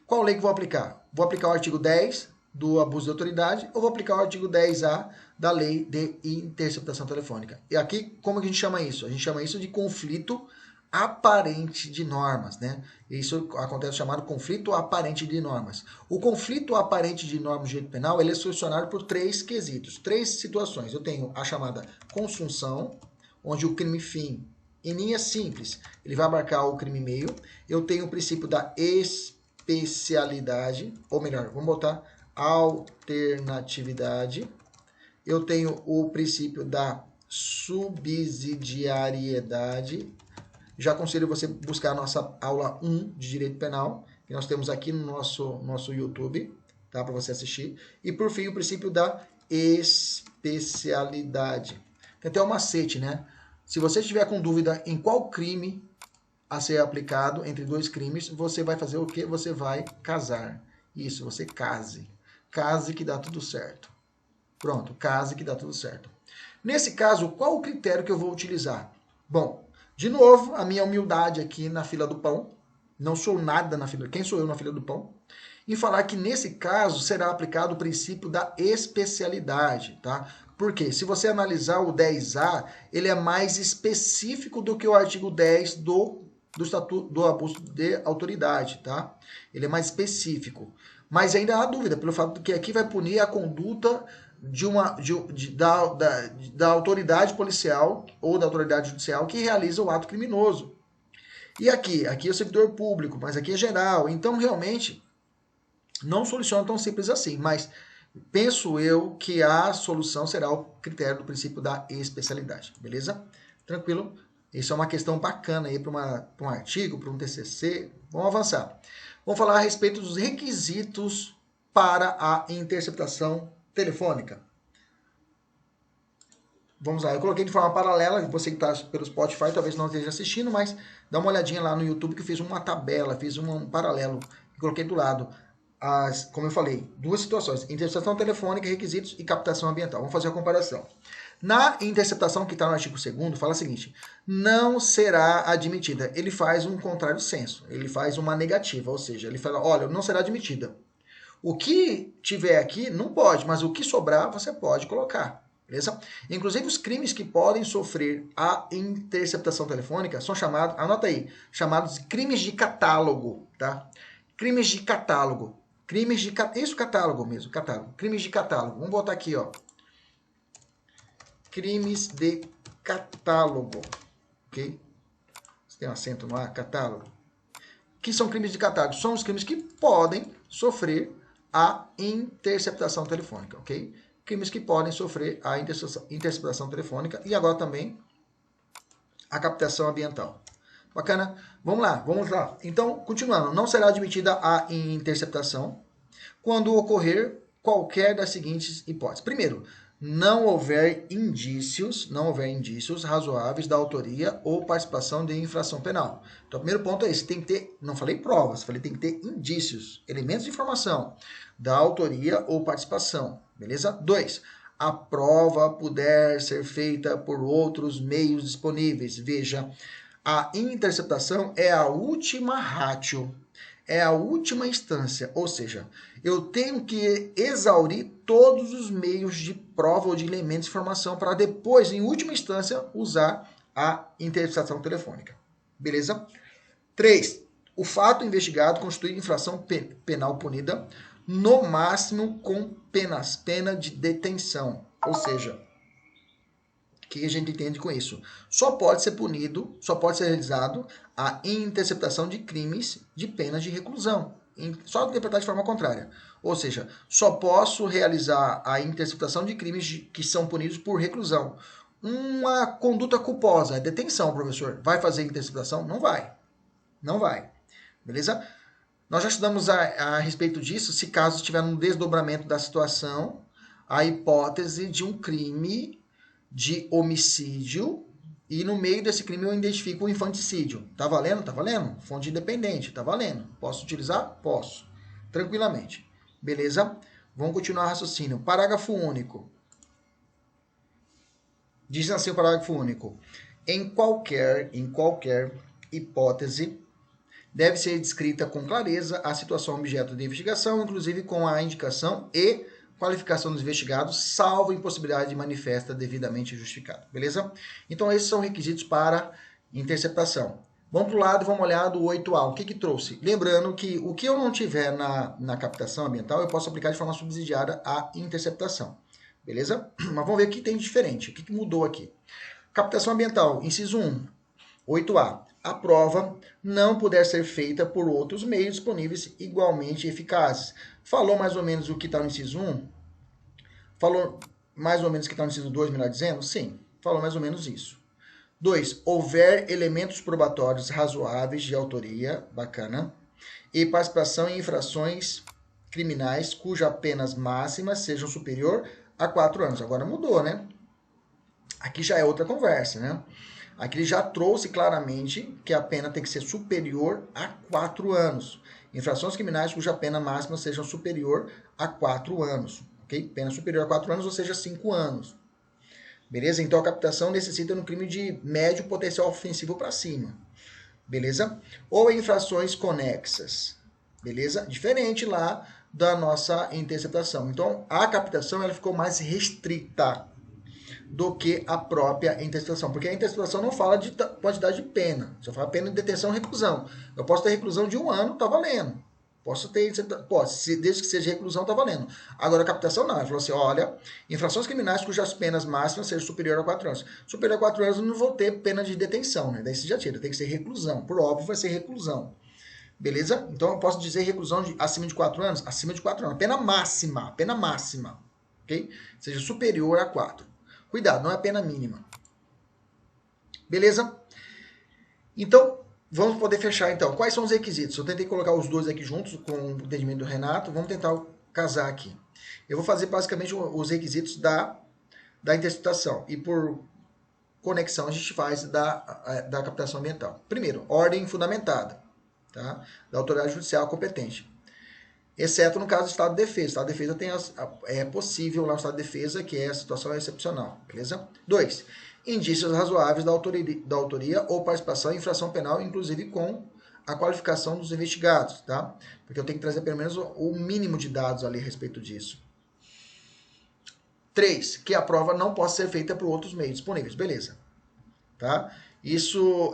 Qual lei que eu vou aplicar? Vou aplicar o artigo 10 do abuso de autoridade, ou vou aplicar o artigo 10A da lei de interceptação telefônica. E aqui, como que a gente chama isso? A gente chama isso de conflito aparente de normas, né? Isso acontece chamado conflito aparente de normas. O conflito aparente de normas do direito penal, ele é solucionado por 3 quesitos, 3 situações. Eu tenho a chamada consunção, onde o crime fim, em linha simples, ele vai abarcar o crime meio. Eu tenho o princípio da especialidade, ou melhor, vamos botar alternatividade. Eu tenho o princípio da subsidiariedade. Já aconselho você buscar a nossa aula 1 de Direito Penal, que nós temos aqui no nosso YouTube, tá? Para você assistir. E por fim, o princípio da especialidade. Tem até um macete, né? Se você estiver com dúvida em qual crime a ser aplicado entre 2 crimes, você vai fazer o quê? Você vai casar. Isso, você case. Case que dá tudo certo. Pronto, case que dá tudo certo. Nesse caso, qual o critério que eu vou utilizar? Bom, de novo, a minha humildade aqui na fila do pão. Não sou nada na fila. Quem sou eu na fila do pão? E falar que nesse caso será aplicado o princípio da especialidade, tá? Porque se você analisar o 10A, ele é mais específico do que o artigo 10 do Estatuto do Abuso de Autoridade, tá? Ele é mais específico. Mas ainda há dúvida, pelo fato de que aqui vai punir a conduta da autoridade policial ou da autoridade judicial que realiza o ato criminoso. E aqui é o servidor público, mas aqui é geral. Então, realmente, não soluciona tão simples assim. Mas penso eu que a solução será o critério do princípio da especialidade. Beleza? Tranquilo? Isso é uma questão bacana aí para um artigo, para um TCC. Vamos avançar. Vamos falar a respeito dos requisitos para a interceptação telefônica. Vamos lá, eu coloquei de forma paralela, você que está pelo Spotify talvez não esteja assistindo, mas dá uma olhadinha lá no YouTube que eu fiz uma tabela, fiz um paralelo, e coloquei do lado, como eu falei, duas situações, interceptação telefônica, requisitos e captação ambiental. Vamos fazer a comparação. Na interceptação que está no artigo 2º, fala o seguinte, não será admitida. Ele faz um contrário senso, ele faz uma negativa, ou seja, ele fala, olha, não será admitida. O que tiver aqui não pode, mas o que sobrar você pode colocar. Beleza? Inclusive os crimes que podem sofrer a interceptação telefônica são chamados, anota aí, chamados de crimes de catálogo, tá? Crimes de catálogo. Isso, catálogo mesmo, catálogo. Crimes de catálogo. Vamos botar aqui, ó. Crimes de catálogo, ok? Você tem um acento no A, catálogo. Que são crimes de catálogo? São os crimes que podem sofrer a interceptação telefônica, ok? Crimes que podem sofrer a interceptação telefônica e agora também a captação ambiental. Bacana? Vamos lá. Então, continuando. Não será admitida a interceptação quando ocorrer qualquer das seguintes hipóteses. Primeiro, não houver indícios razoáveis da autoria ou participação de infração penal. Então, o primeiro ponto é esse, tem que ter, não falei provas, falei tem que ter indícios, elementos de informação da autoria ou participação, beleza? 2, a prova puder ser feita por outros meios disponíveis. Veja, a interceptação é a última ratio, é a última instância, ou seja, eu tenho que exaurir todos os meios de prova ou de elementos de informação para depois, em última instância, usar a interceptação telefônica. Beleza? 3. O fato investigado constitui infração penal punida, no máximo com pena de detenção. Ou seja, o que a gente entende com isso? Só pode ser punido, só pode ser realizado a interceptação de crimes de penas de reclusão. Só interpretar de forma contrária. Ou seja, só posso realizar a interceptação de crimes que são punidos por reclusão. Uma conduta culposa, é detenção, professor. Vai fazer interceptação? Não vai. Não vai. Beleza? Nós já estudamos a respeito disso, se caso estiver no desdobramento da situação, a hipótese de um crime de homicídio e no meio desse crime eu identifico o infanticídio. Tá valendo? Tá valendo? Fonte independente, tá valendo. Posso utilizar? Posso. Tranquilamente. Beleza? Vamos continuar o raciocínio. Parágrafo único. Diz assim o parágrafo único. Em qualquer hipótese, deve ser descrita com clareza a situação objeto de investigação, inclusive com a indicação e qualificação dos investigados, salvo impossibilidade manifesta devidamente justificada. Beleza? Então, esses são requisitos para interceptação. Vamos para o lado e vamos olhar do 8A. O que trouxe? Lembrando que o que eu não tiver na captação ambiental, eu posso aplicar de forma subsidiária a interceptação. Beleza? Mas vamos ver o que tem de diferente. O que mudou aqui? Captação ambiental, inciso 1, 8A. A prova não puder ser feita por outros meios disponíveis igualmente eficazes. Falou mais ou menos o que está no inciso 1? Falou mais ou menos o que está no inciso 2, melhor dizendo? Sim, falou mais ou menos isso. 2. Houver elementos probatórios razoáveis de autoria, bacana, e participação em infrações criminais cuja penas máximas sejam superior a 4 anos. Agora mudou, né? Aqui já é outra conversa, né? Aqui ele já trouxe claramente que a pena tem que ser superior a 4 anos. Infrações criminais cuja pena máxima seja superior a 4 anos. Ok? Pena superior a 4 anos, ou seja, 5 anos. Beleza? Então a captação necessita no crime de médio potencial ofensivo para cima. Beleza? Ou infrações conexas. Beleza? Diferente lá da nossa interceptação. Então a captação ela ficou mais restrita. do que a própria interceptação. Porque a interceptação não fala de quantidade de pena. Só fala pena de detenção e reclusão. Eu posso ter reclusão de 1 ano, tá valendo. Posso ter, desde que seja reclusão, tá valendo. Agora a captação não. Ele falou assim, olha, infrações criminais cujas penas máximas sejam superior a 4 anos. Superior a 4 anos eu não vou ter pena de detenção, né? Daí você já tira, tem que ser reclusão. Por óbvio vai ser reclusão. Beleza? Então eu posso dizer reclusão acima de 4 anos? Acima de 4 anos. Pena máxima. Ok? Seja superior a 4. Cuidado, não é pena mínima. Beleza? Então, vamos poder fechar então. Quais são os requisitos? Eu tentei colocar os dois aqui juntos com o entendimento do Renato. Vamos tentar casar aqui. Eu vou fazer basicamente os requisitos da interceptação. E por conexão a gente faz da captação ambiental. Primeiro, ordem fundamentada, tá? Da autoridade judicial competente. Exceto no caso do estado de defesa. O estado de defesa é possível lá no estado de defesa, que é a situação excepcional. Beleza? 2. Indícios razoáveis da autoria ou participação em infração penal, inclusive com a qualificação dos investigados, tá? Porque eu tenho que trazer pelo menos o mínimo de dados ali a respeito disso. 3. Que a prova não possa ser feita por outros meios disponíveis. Beleza. Tá? Isso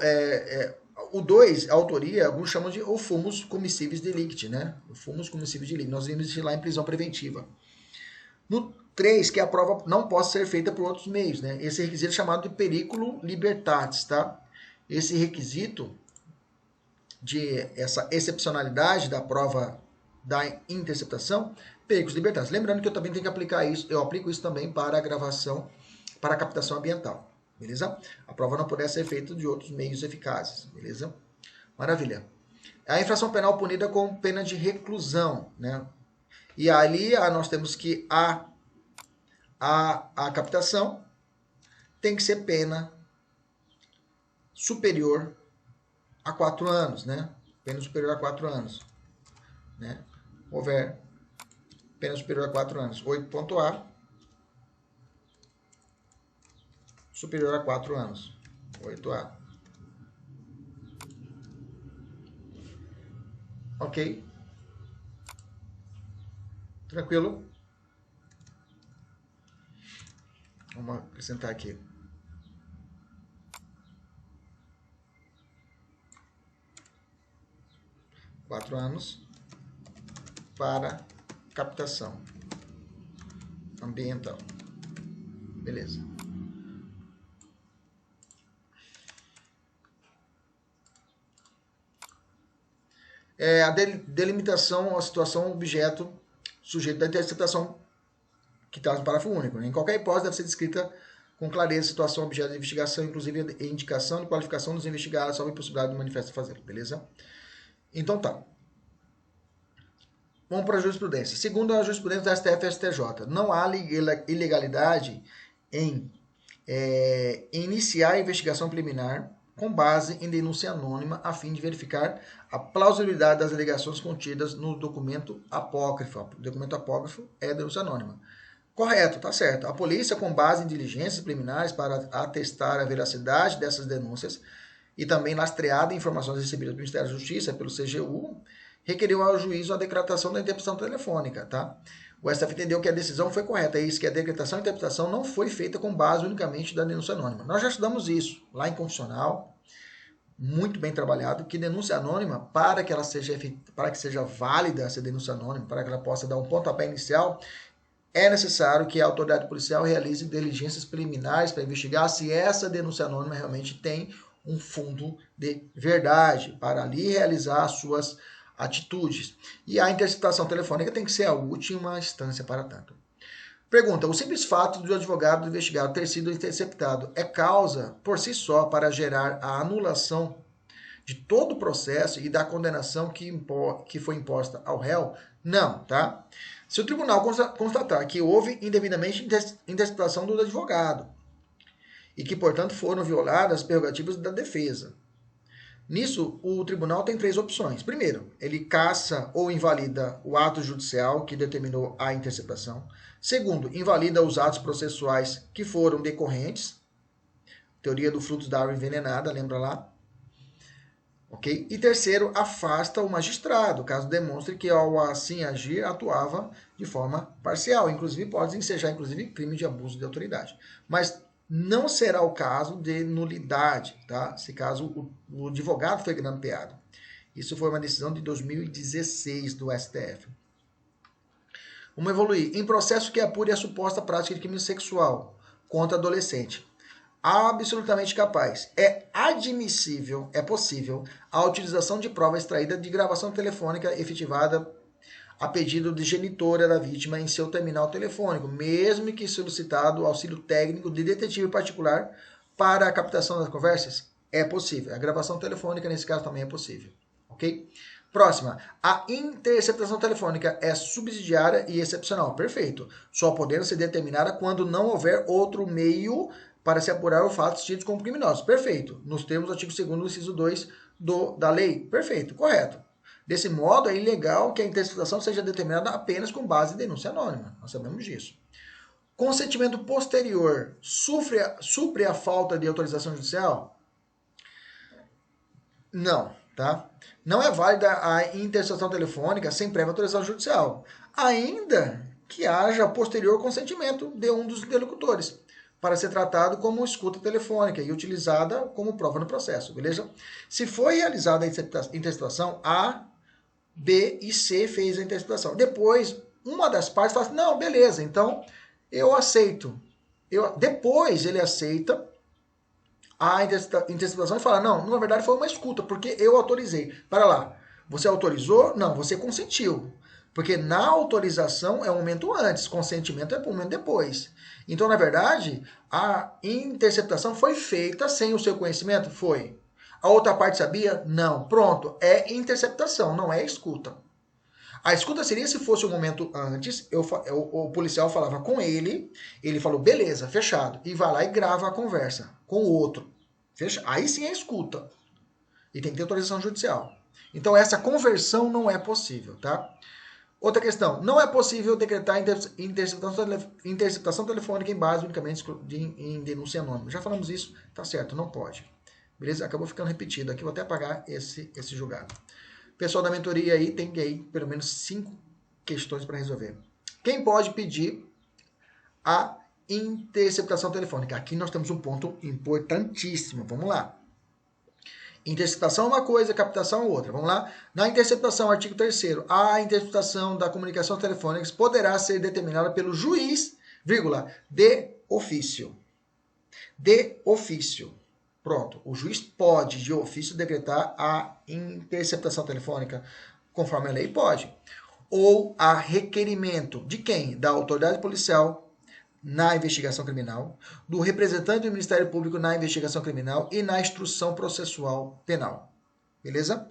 o 2, a autoria, alguns chamam de o fumus comissíveis delicti, né? O fumus comissíveis delicti. Nós vimos isso lá em prisão preventiva. No 3, que a prova não possa ser feita por outros meios, né? Esse requisito é chamado de periculo libertatis, tá? Esse requisito de essa excepcionalidade da prova da interceptação, periculos libertatis. Lembrando que eu também tenho que aplicar isso, eu aplico isso também para a gravação, para a captação ambiental. Beleza? A prova não poderá ser feita de outros meios eficazes. Beleza? Maravilha. A infração penal punida com pena de reclusão, né? E ali nós temos que a captação tem que ser pena superior a 4 anos, né? Pena superior a 4 anos. Né? Houver pena superior a 4 anos. 8.A superior a 4 anos. 8A. Ok? Tranquilo? Vamos acrescentar aqui. Quatro anos para captação ambiental. Beleza. A delimitação, a situação, objeto, sujeito da interceptação que está no parágrafo único. Né? Em qualquer hipótese deve ser descrita com clareza a situação, objeto de investigação, inclusive a indicação e qualificação dos investigados, salvo a impossibilidade do manifesto fazer. Beleza? Então tá. Vamos para a jurisprudência. Segundo a jurisprudência da STF e STJ, não há ilegalidade em iniciar a investigação preliminar com base em denúncia anônima a fim de verificar a plausibilidade das alegações contidas no documento apócrifo. O documento apócrifo é denúncia anônima. Correto, tá certo. A polícia, com base em diligências preliminares para atestar a veracidade dessas denúncias e também lastreada em informações recebidas do Ministério da Justiça pelo CGU, requeriu ao juízo a decretação da interceptação telefônica, tá? O STF entendeu que a decisão foi correta, é isso, que a decretação e interpretação não foi feita com base unicamente da denúncia anônima. Nós já estudamos isso lá em constitucional, muito bem trabalhado, que denúncia anônima, para que seja válida essa denúncia anônima, para que ela possa dar um pontapé inicial, é necessário que a autoridade policial realize diligências preliminares para investigar se essa denúncia anônima realmente tem um fundo de verdade, para ali realizar as suas atitudes. E a interceptação telefônica tem que ser a última instância para tanto. Pergunta: o simples fato do advogado do investigado ter sido interceptado é causa por si só para gerar a anulação de todo o processo e da condenação que foi imposta ao réu? Não, tá? Se o tribunal constatar que houve indevidamente interceptação do advogado e que, portanto, foram violadas as prerrogativas da defesa, nisso, o tribunal tem 3 opções. Primeiro, ele cassa ou invalida o ato judicial que determinou a interceptação. Segundo, invalida os atos processuais que foram decorrentes. Teoria do frutos da árvore envenenada, lembra lá? Ok? E terceiro, afasta o magistrado, caso demonstre que ao assim agir atuava de forma parcial. Inclusive pode ensejar crime de abuso de autoridade. Mas não será o caso de nulidade, tá? Se caso o advogado foi grampeado. Isso foi uma decisão de 2016 do STF. Vamos evoluir. Em processo que apure a suposta prática de crime sexual contra adolescente. Absolutamente capaz. É admissível, é possível, a utilização de prova extraída de gravação telefônica efetivada a pedido de genitora da vítima em seu terminal telefônico, mesmo que solicitado auxílio técnico de detetive particular para a captação das conversas. É possível. A gravação telefônica, nesse caso, também é possível. Ok? Próxima. A interceptação telefônica é subsidiária e excepcional. Perfeito. Só podendo ser determinada quando não houver outro meio para se apurar os fatos tidos como criminosos. Perfeito. Nos termos do artigo 2º, inciso 2 da lei. Perfeito. Correto. Desse modo, é ilegal que a interceptação seja determinada apenas com base em denúncia anônima. Nós sabemos disso. Consentimento posterior supre a falta de autorização judicial? Não, tá? Não é válida a interceptação telefônica sem prévia autorização judicial, ainda que haja posterior consentimento de um dos interlocutores, para ser tratado como escuta telefônica e utilizada como prova no processo, beleza? Se foi realizada a interceptação, A, B e C fez a interceptação. Depois, uma das partes fala assim, não, beleza, então eu aceito. Depois ele aceita a interceptação e fala, não, na verdade foi uma escuta, porque eu autorizei. Para lá, você autorizou? Não, você consentiu. Porque na autorização é um momento antes, consentimento é um momento depois. Então, na verdade, a interceptação foi feita sem o seu conhecimento? Foi. A outra parte sabia? Não. Pronto, é interceptação, não é escuta. A escuta seria se fosse um momento antes, o policial falava com ele falou, beleza, fechado, e vai lá e grava a conversa com o outro. Fecha? Aí sim é escuta. E tem que ter autorização judicial. Então essa conversão não é possível, tá? Outra questão, não é possível decretar interceptação telefônica em base unicamente em denúncia anônima. Já falamos isso, tá certo, não pode. Beleza? Acabou ficando repetido aqui, vou até apagar esse julgado. Pessoal da mentoria aí tem aí pelo menos 5 questões para resolver. Quem pode pedir a interceptação telefônica? Aqui nós temos um ponto importantíssimo. Vamos lá. Interceptação é uma coisa, captação é outra. Vamos lá? Na interceptação, artigo 3º, a interceptação da comunicação telefônica poderá ser determinada pelo juiz, vírgula, de ofício. De ofício. Pronto. O juiz pode, de ofício, decretar a interceptação telefônica, conforme a lei pode. Ou a requerimento de quem? Da autoridade policial na investigação criminal, do representante do Ministério Público na investigação criminal e na instrução processual penal. Beleza?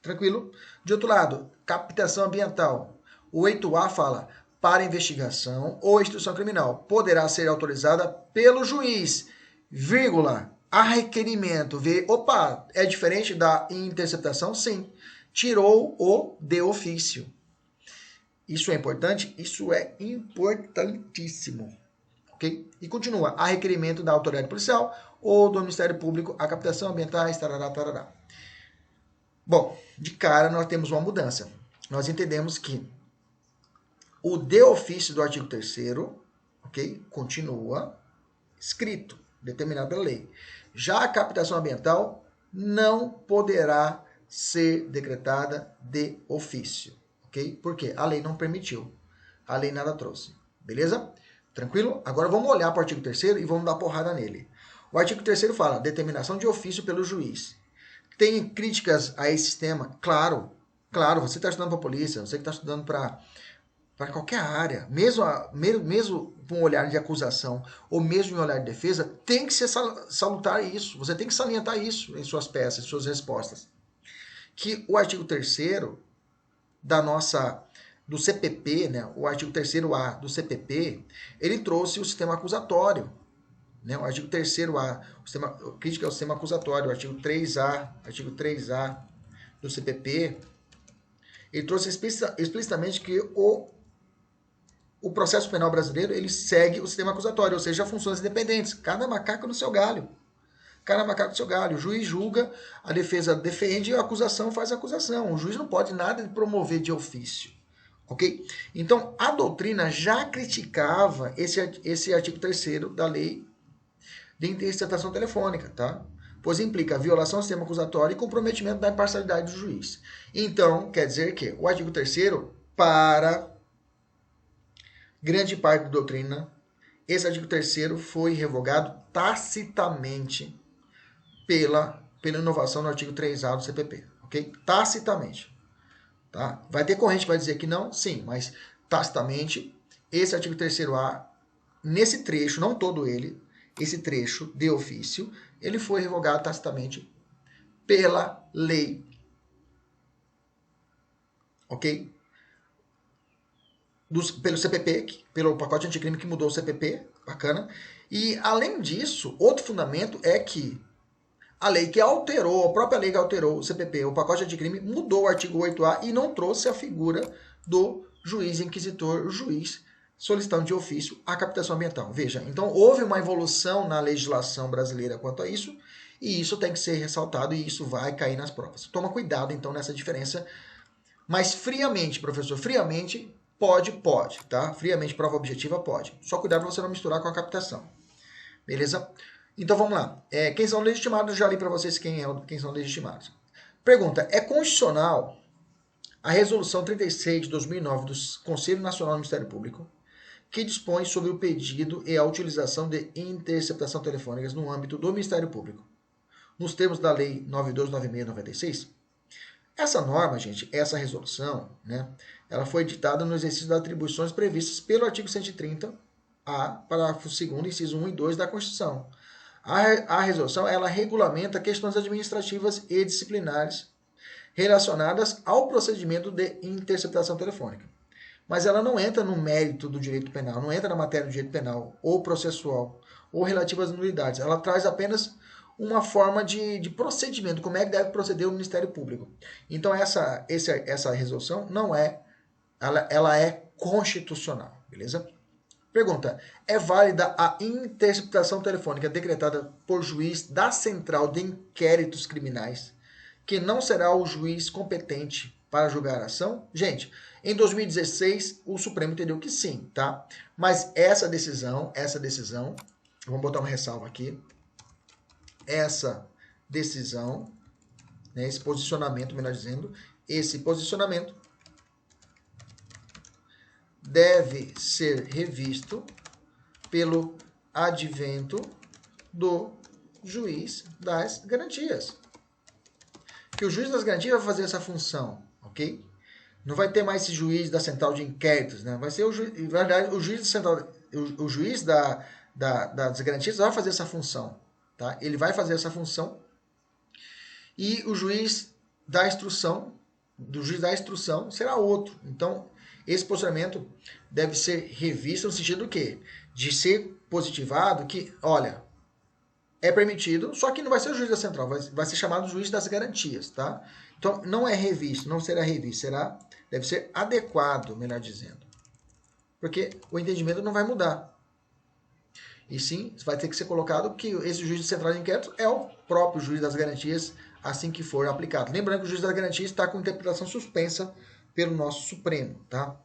Tranquilo? De outro lado, captação ambiental. O 8A fala, para investigação ou instrução criminal, poderá ser autorizada pelo juiz, vírgula, a requerimento. Opa, é diferente da interceptação? Sim. Tirou o de ofício. Isso é importante? Isso é importantíssimo. Okay? E continua, a requerimento da autoridade policial ou do Ministério Público, a captação ambiental, tarará, tarará. Bom, de cara nós temos uma mudança. Nós entendemos que o de ofício do artigo 3º, ok, continua escrito, determinado pela lei. Já a captação ambiental não poderá ser decretada de ofício, ok? Porque a lei não permitiu, a lei nada trouxe, beleza? Tranquilo? Agora vamos olhar para o artigo 3º e vamos dar porrada nele. O artigo 3º fala, determinação de ofício pelo juiz. Tem críticas a esse sistema? Claro, você está estudando para a polícia, você que está estudando para qualquer área, mesmo com um olhar de acusação ou mesmo em olhar de defesa, tem que ser salutar isso, você tem que salientar isso em suas peças, em suas respostas. Que o artigo 3º do CPP, né, o artigo 3º-A do CPP, ele trouxe o sistema acusatório. Né, o artigo 3º-A, crítica ao sistema acusatório, o artigo 3A do CPP, ele trouxe explicitamente que o processo penal brasileiro ele segue o sistema acusatório, ou seja, funções independentes, cada macaco no seu galho. cai na macaca do seu galho. O juiz julga, a defesa defende, a acusação faz a acusação. O juiz não pode nada de promover de ofício. Ok? Então, a doutrina já criticava esse artigo 3º da lei de interceptação telefônica, tá? Pois implica violação ao sistema acusatório e comprometimento da imparcialidade do juiz. Então, quer dizer que o artigo 3º, para grande parte da doutrina, esse artigo 3º foi revogado tacitamente pela inovação no artigo 3A do CPP, ok? Tacitamente. Tá? Vai ter corrente que vai dizer que não, sim, mas tacitamente, esse artigo 3º-A, nesse trecho, não todo ele, esse trecho de ofício, ele foi revogado tacitamente pela lei. Ok? Pelo CPP, pelo pacote anticrime que mudou o CPP, bacana. E, além disso, outro fundamento é que a lei que alterou, a própria lei que alterou o CPP, o pacote anticrime, mudou o artigo 8A e não trouxe a figura do juiz inquisitor, o juiz solicitando de ofício a captação ambiental. Veja, então houve uma evolução na legislação brasileira quanto a isso, e isso tem que ser ressaltado e isso vai cair nas provas. Toma cuidado, então, nessa diferença. Mas friamente, professor, friamente, pode, tá? Friamente, prova objetiva, pode. Só cuidado para você não misturar com a captação. Beleza? Então, vamos lá. Quem são legitimados? Já li para vocês quem são legitimados. Pergunta, é constitucional a Resolução 36 de 2009 do Conselho Nacional do Ministério Público, que dispõe sobre o pedido e a utilização de interceptação telefônicas no âmbito do Ministério Público, nos termos da Lei 9296/96? Essa norma, gente, essa resolução, né, ela foi editada no exercício das atribuições previstas pelo artigo 130-A, parágrafo 2º, inciso 1 e 2 da Constituição. A resolução, ela regulamenta questões administrativas e disciplinares relacionadas ao procedimento de interceptação telefônica. Mas ela não entra no mérito do direito penal, não entra na matéria do direito penal ou processual ou relativas às nulidades. Ela traz apenas uma forma de procedimento, como é que deve proceder o Ministério Público. Então, essa resolução não é, ela é constitucional, beleza? Pergunta, é válida a interceptação telefônica decretada por juiz da Central de Inquéritos Criminais, que não será o juiz competente para julgar a ação? Gente, em 2016, o Supremo entendeu que sim, tá? Mas essa decisão, vamos botar uma ressalva aqui, essa decisão, né, esse posicionamento, melhor dizendo, esse posicionamento deve ser revisto pelo advento do juiz das garantias. Que o juiz das garantias vai fazer essa função, ok? Não vai ter mais esse juiz da central de inquéritos, né? Vai ser o juiz, na verdade, o juiz da central, o juiz das garantias vai fazer essa função, tá? Ele vai fazer essa função e o juiz da instrução, será outro. Então, esse posicionamento deve ser revisto no sentido do quê? De ser positivado que, olha, é permitido, só que não vai ser o juiz da central, vai ser chamado juiz das garantias, tá? Então, não é revisto, não será revisto, deve ser adequado, melhor dizendo. Porque o entendimento não vai mudar. E sim, vai ter que ser colocado que esse juiz de central de inquérito é o próprio juiz das garantias, assim que for aplicado. Lembrando que o juiz das garantias está com interpretação suspensa pelo nosso Supremo, tá?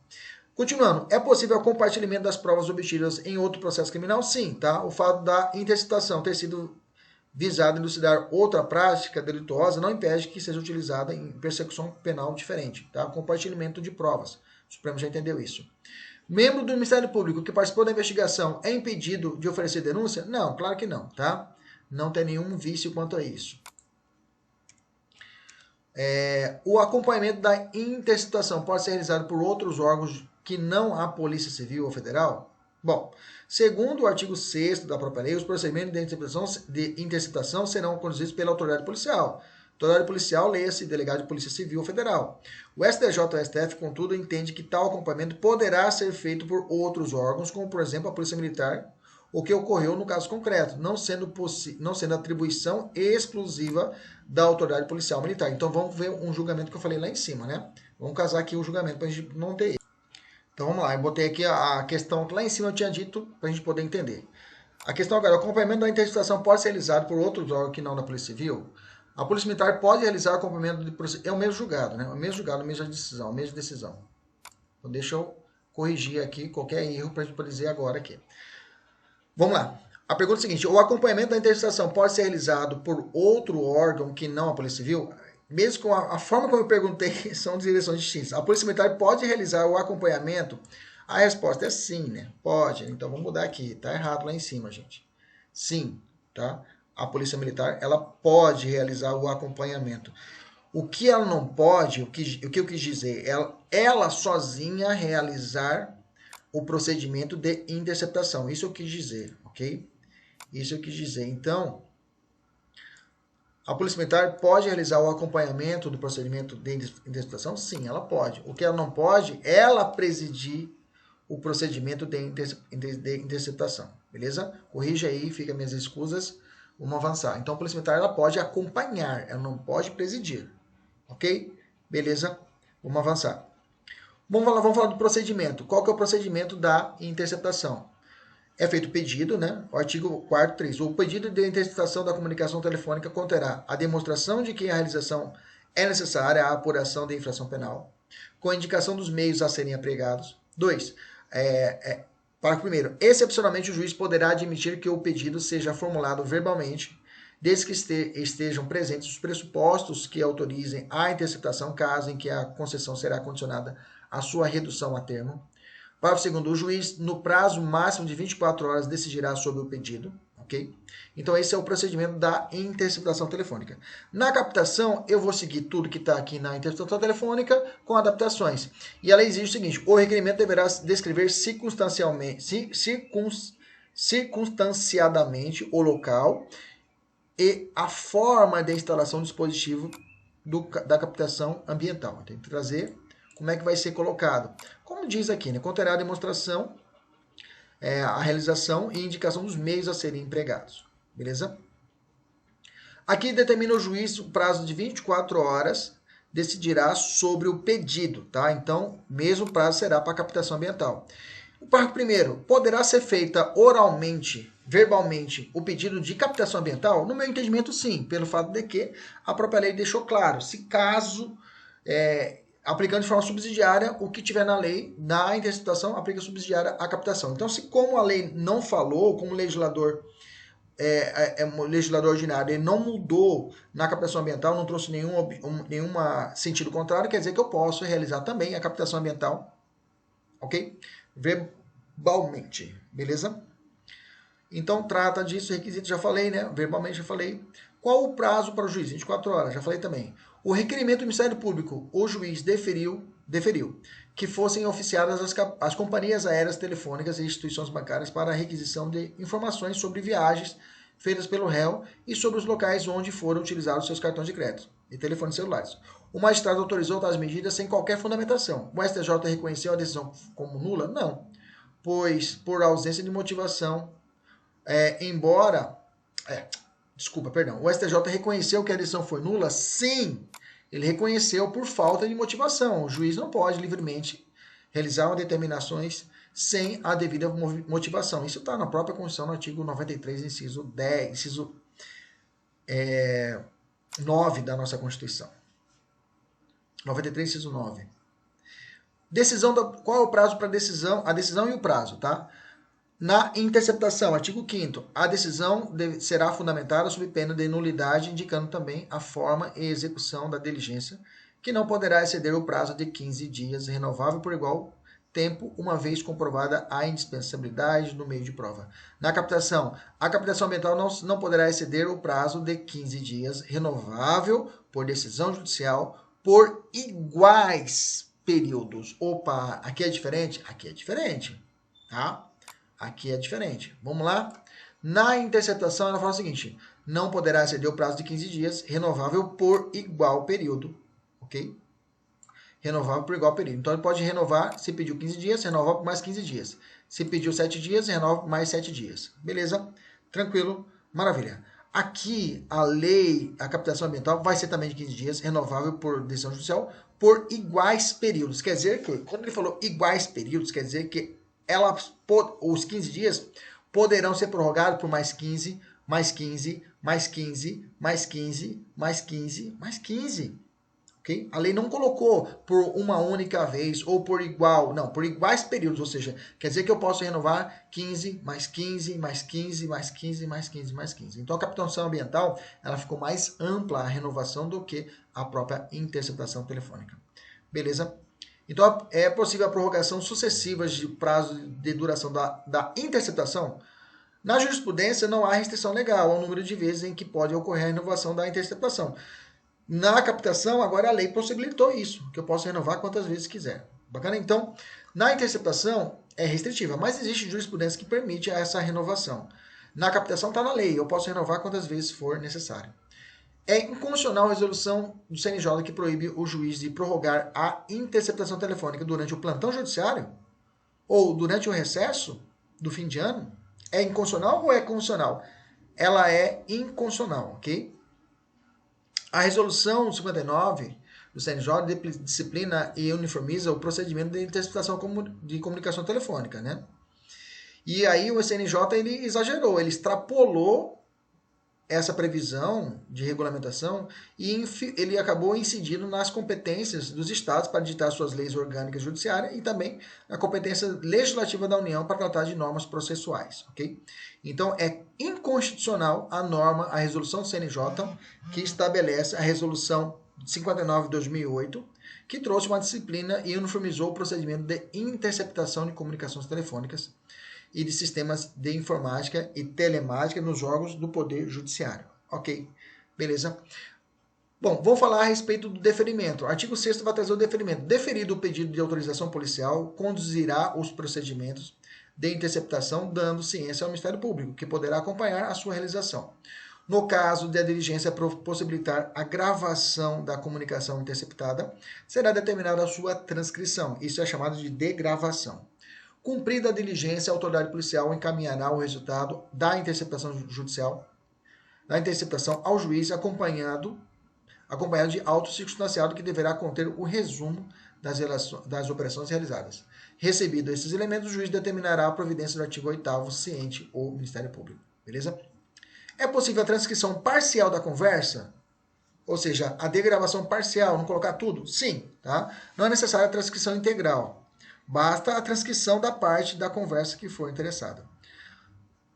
Continuando, é possível o compartilhamento das provas obtidas em outro processo criminal? Sim, tá? O fato da interceptação ter sido visado em elucidar outra prática delituosa não impede que seja utilizada em persecução penal diferente, tá? Compartilhamento de provas. O Supremo já entendeu isso. Membro do Ministério Público que participou da investigação é impedido de oferecer denúncia? Não, claro que não, tá? Não tem nenhum vício quanto a isso. O acompanhamento da interceptação pode ser realizado por outros órgãos que não a Polícia Civil ou Federal? Bom, segundo o artigo 6º da própria lei, os procedimentos de interceptação serão conduzidos pela autoridade policial. Autoridade policial, leia-se delegado de Polícia Civil ou Federal. O STJ ou STF, contudo, entende que tal acompanhamento poderá ser feito por outros órgãos, como, por exemplo, a Polícia Militar, o que ocorreu no caso concreto, não sendo atribuição exclusiva da autoridade policial militar. Então, vamos ver um julgamento que eu falei lá em cima, né? Vamos casar aqui o julgamento para a gente não ter. Então, vamos lá. Eu botei aqui a questão que lá em cima eu tinha dito para a gente poder entender. A questão agora, o acompanhamento da interceptação pode ser realizado por outros órgãos que não da Polícia Civil? A Polícia Militar pode realizar o acompanhamento de procedimento. É o mesmo julgado, né? É o mesmo julgado, a mesma decisão. Então deixa eu corrigir aqui qualquer erro para a gente poder dizer agora aqui. Vamos lá. A pergunta é a seguinte: o acompanhamento da interceptação pode ser realizado por outro órgão que não a Polícia Civil? Mesmo com a forma como eu perguntei, são direções distintas. A Polícia Militar pode realizar o acompanhamento? A resposta é sim, né? Pode. Então vamos mudar aqui. Tá errado lá em cima, gente. Sim, tá? A Polícia Militar, ela pode realizar o acompanhamento. O que ela não pode, o que eu quis dizer, ela sozinha realizar o procedimento de interceptação. Isso eu quis dizer, ok? Isso eu quis dizer. Então, a Polícia Militar pode realizar o acompanhamento do procedimento de interceptação? Sim, ela pode. O que ela não pode, ela presidir o procedimento de interceptação. Beleza? Corrija aí, fica minhas escusas. Vamos avançar. Então, a Polícia Militar ela pode acompanhar, ela não pode presidir. Ok? Beleza? Vamos avançar. Vamos falar do procedimento. Qual que é o procedimento da interceptação? É feito o pedido, né? O artigo 4º, 3. O pedido de interceptação da comunicação telefônica conterá a demonstração de que a realização é necessária à apuração da infração penal, com a indicação dos meios a serem empregados. 2. Parágrafo 1º. Excepcionalmente, o juiz poderá admitir que o pedido seja formulado verbalmente, desde que estejam presentes os pressupostos que autorizem a interceptação, caso em que a concessão será condicionada à sua redução a termo. Parágrafo 2º, o juiz, no prazo máximo de 24 horas, decidirá sobre o pedido. Ok? Então, esse é o procedimento da interceptação telefônica. Na captação, eu vou seguir tudo que está aqui na interceptação telefônica com adaptações. E ela exige o seguinte: o requerimento deverá descrever circunstanciadamente o local e a forma de instalação do dispositivo da captação ambiental. Tem que trazer como é que vai ser colocado. Como diz aqui, né? Conterá a demonstração, a realização e indicação dos meios a serem empregados. Beleza? Aqui determina o juiz o prazo de 24 horas, decidirá sobre o pedido, tá? Então, mesmo prazo será para a captação ambiental. O parágrafo 1º, poderá ser feita oralmente, verbalmente, o pedido de captação ambiental? No meu entendimento, sim, pelo fato de que a própria lei deixou claro, se caso, aplicando de forma subsidiária, o que tiver na lei, na interceptação, aplica subsidiária à captação. Então, se como a lei não falou, como o legislador legislador ordinário, ele não mudou na captação ambiental, não trouxe nenhum sentido contrário, quer dizer que eu posso realizar também a captação ambiental, ok? Verbalmente, beleza? Então, trata disso, requisito, já falei, né? Verbalmente já falei. Qual o prazo para o juiz? 24 horas, já falei também. O requerimento do Ministério Público, o juiz deferiu que fossem oficiadas as companhias aéreas, telefônicas e instituições bancárias para a requisição de informações sobre viagens feitas pelo réu e sobre os locais onde foram utilizados seus cartões de crédito e telefones celulares. O magistrado autorizou tais medidas sem qualquer fundamentação. O STJ reconheceu a decisão como nula? Não, pois por ausência de motivação, o STJ reconheceu que a decisão foi nula? Sim, ele reconheceu por falta de motivação. O juiz não pode livremente realizar determinações sem a devida motivação. Isso está na própria Constituição, no artigo 93, inciso 10, inciso 9 da nossa Constituição. 93, inciso 9. Qual é o prazo para decisão? A decisão e o prazo, tá? Na interceptação, artigo 5º, a decisão será fundamentada sob pena de nulidade, indicando também a forma e execução da diligência, que não poderá exceder o prazo de 15 dias, renovável por igual tempo, uma vez comprovada a indispensabilidade do meio de prova. Na captação, a captação ambiental não poderá exceder o prazo de 15 dias, renovável por decisão judicial, por iguais períodos. Opa, aqui é diferente? Aqui é diferente, tá? Aqui é diferente. Vamos lá? Na interceptação, ela fala o seguinte: não poderá exceder o prazo de 15 dias, renovável por igual período. Ok? Renovável por igual período. Então, ele pode renovar, se pediu 15 dias, renova por mais 15 dias. Se pediu 7 dias, renova por mais 7 dias. Beleza? Tranquilo? Maravilha. Aqui, a lei, a captação ambiental vai ser também de 15 dias, renovável por decisão judicial, por iguais períodos. Quer dizer que, quando ele falou iguais períodos, quer dizer que os 15 dias poderão ser prorrogados por mais 15, mais 15, mais 15, mais 15, mais 15, mais 15. Okay? A lei não colocou por uma única vez ou por igual, não, por iguais períodos, ou seja, quer dizer que eu posso renovar 15, mais 15, mais 15, mais 15, mais 15, mais 15. Então a captação ambiental ela ficou mais ampla a renovação do que a própria interceptação telefônica. Beleza? Então é possível a prorrogação sucessiva de prazo de duração da interceptação. Na jurisprudência não há restrição legal ao número de vezes em que pode ocorrer a renovação da interceptação. Na captação, agora a lei possibilitou isso, que eu posso renovar quantas vezes quiser. Bacana? Então, na interceptação é restritiva, mas existe jurisprudência que permite essa renovação. Na captação está na lei, eu posso renovar quantas vezes for necessário. É inconstitucional a resolução do CNJ que proíbe o juiz de prorrogar a interceptação telefônica durante o plantão judiciário ou durante o recesso do fim de ano. É inconstitucional ou é constitucional? Ela é inconstitucional, ok? A resolução 59 do CNJ disciplina e uniformiza o procedimento de interceptação de comunicação telefônica, né? E aí o CNJ ele exagerou, ele extrapolou essa previsão de regulamentação e ele acabou incidindo nas competências dos estados para ditar suas leis orgânicas judiciárias e também na competência legislativa da União para tratar de normas processuais, ok? Então é inconstitucional a norma, a resolução do CNJ que estabelece a resolução 59 de 2008, que trouxe uma disciplina e uniformizou o procedimento de interceptação de comunicações telefônicas e de sistemas de informática e telemática nos órgãos do Poder Judiciário. Ok, beleza? Bom, vou falar a respeito do deferimento. O artigo 6º vai trazer o deferimento. Deferido o pedido de autorização policial, conduzirá os procedimentos de interceptação, dando ciência ao Ministério Público, que poderá acompanhar a sua realização. No caso de a diligência possibilitar a gravação da comunicação interceptada, será determinada a sua transcrição. Isso é chamado de degravação. Cumprida a diligência, a autoridade policial encaminhará o resultado da interceptação judicial, da interceptação ao juiz, acompanhado de auto circunstanciado que deverá conter o resumo das operações realizadas. Recebido esses elementos, o juiz determinará a providência do artigo 8º, ciente o Ministério Público. Beleza? É possível a transcrição parcial da conversa? Ou seja, a degravação parcial, não colocar tudo? Sim, tá? Não é necessária a transcrição integral. Basta a transcrição da parte da conversa que for interessada.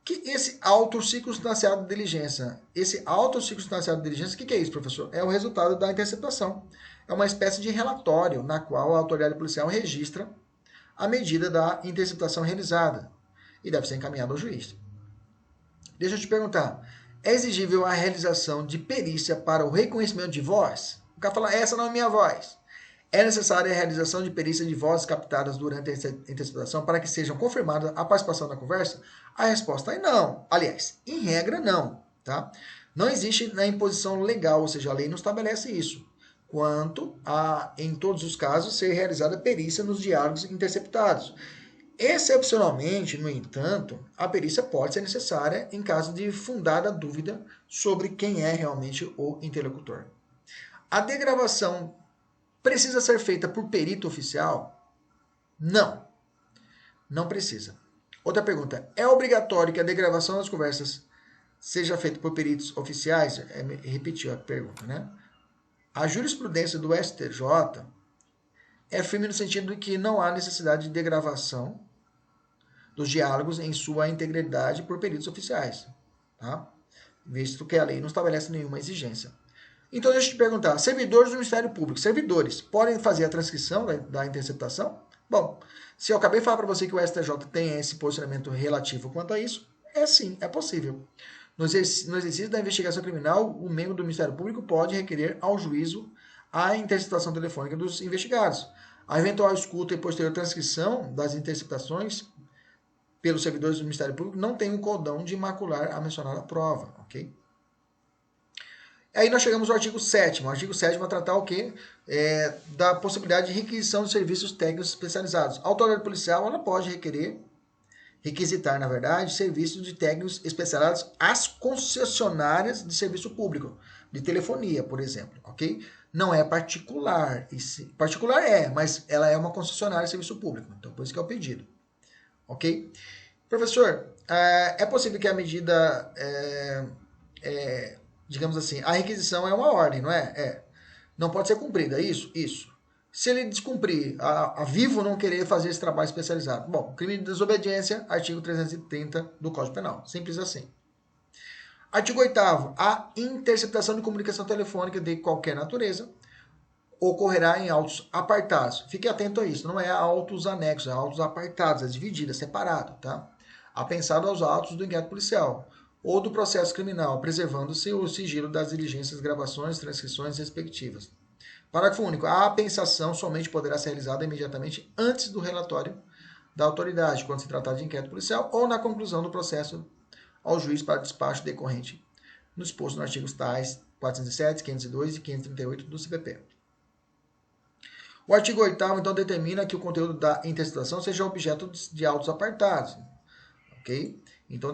Que esse auto-circunstanciado de diligência, o que é isso, professor? É o resultado da interceptação. É uma espécie de relatório na qual a autoridade policial registra a medida da interceptação realizada e deve ser encaminhado ao juiz. Deixa eu te perguntar, é exigível a realização de perícia para o reconhecimento de voz? O cara fala, essa não é minha voz. É necessária a realização de perícia de vozes captadas durante a interceptação para que sejam confirmadas a participação na conversa? A resposta é não. Aliás, em regra, não. Tá? Não existe na imposição legal, ou seja, a lei não estabelece isso. Quanto a, em todos os casos, ser realizada perícia nos diálogos interceptados. Excepcionalmente, no entanto, a perícia pode ser necessária em caso de fundada dúvida sobre quem é realmente o interlocutor. A degravação precisa ser feita por perito oficial? Não. Não precisa. Outra pergunta. É obrigatório que a degravação das conversas seja feita por peritos oficiais? Repetiu a pergunta, né? A jurisprudência do STJ é firme no sentido de que não há necessidade de degravação dos diálogos em sua integridade por peritos oficiais, tá? Visto que a lei não estabelece nenhuma exigência. Então, deixa eu te perguntar, servidores do Ministério Público, servidores, podem fazer a transcrição da interceptação? Bom, se eu acabei de falar para você que o STJ tem esse posicionamento relativo quanto a isso, é sim, é possível. No exercício da investigação criminal, o membro do Ministério Público pode requerer ao juízo a interceptação telefônica dos investigados. A eventual escuta e posterior transcrição das interceptações pelos servidores do Ministério Público não tem o condão de macular a mencionada prova, ok? Aí nós chegamos ao artigo 7º. O artigo 7º vai tratar o quê? Da possibilidade de requisição de serviços técnicos especializados. A autoridade policial ela pode requisitar, na verdade, serviços de técnicos especializados às concessionárias de serviço público, de telefonia, por exemplo, ok? Não é particular. Particular mas ela é uma concessionária de serviço público. Então, por isso que é o pedido, ok? Professor, é possível que a medida, digamos assim, a requisição é uma ordem, não é? Não pode ser cumprida, isso? Isso. Se ele descumprir, a Vivo não querer fazer esse trabalho especializado. Bom, crime de desobediência, artigo 330 do Código Penal. Simples assim. Artigo 8º. A interceptação de comunicação telefônica de qualquer natureza ocorrerá em autos apartados. Fique atento a isso. Não é autos anexos, é autos apartados, é dividido, é separado, tá? Apensado aos autos do inquérito policial ou do processo criminal, preservando-se o sigilo das diligências, gravações, transcrições respectivas. Parágrafo único. A apensação somente poderá ser realizada imediatamente antes do relatório da autoridade, quando se tratar de inquérito policial, ou na conclusão do processo ao juiz para despacho decorrente no exposto nos artigos tais 407, 502 e 538 do CPP. O artigo 8º, então, determina que o conteúdo da interceptação seja objeto de autos apartados, ok? Então,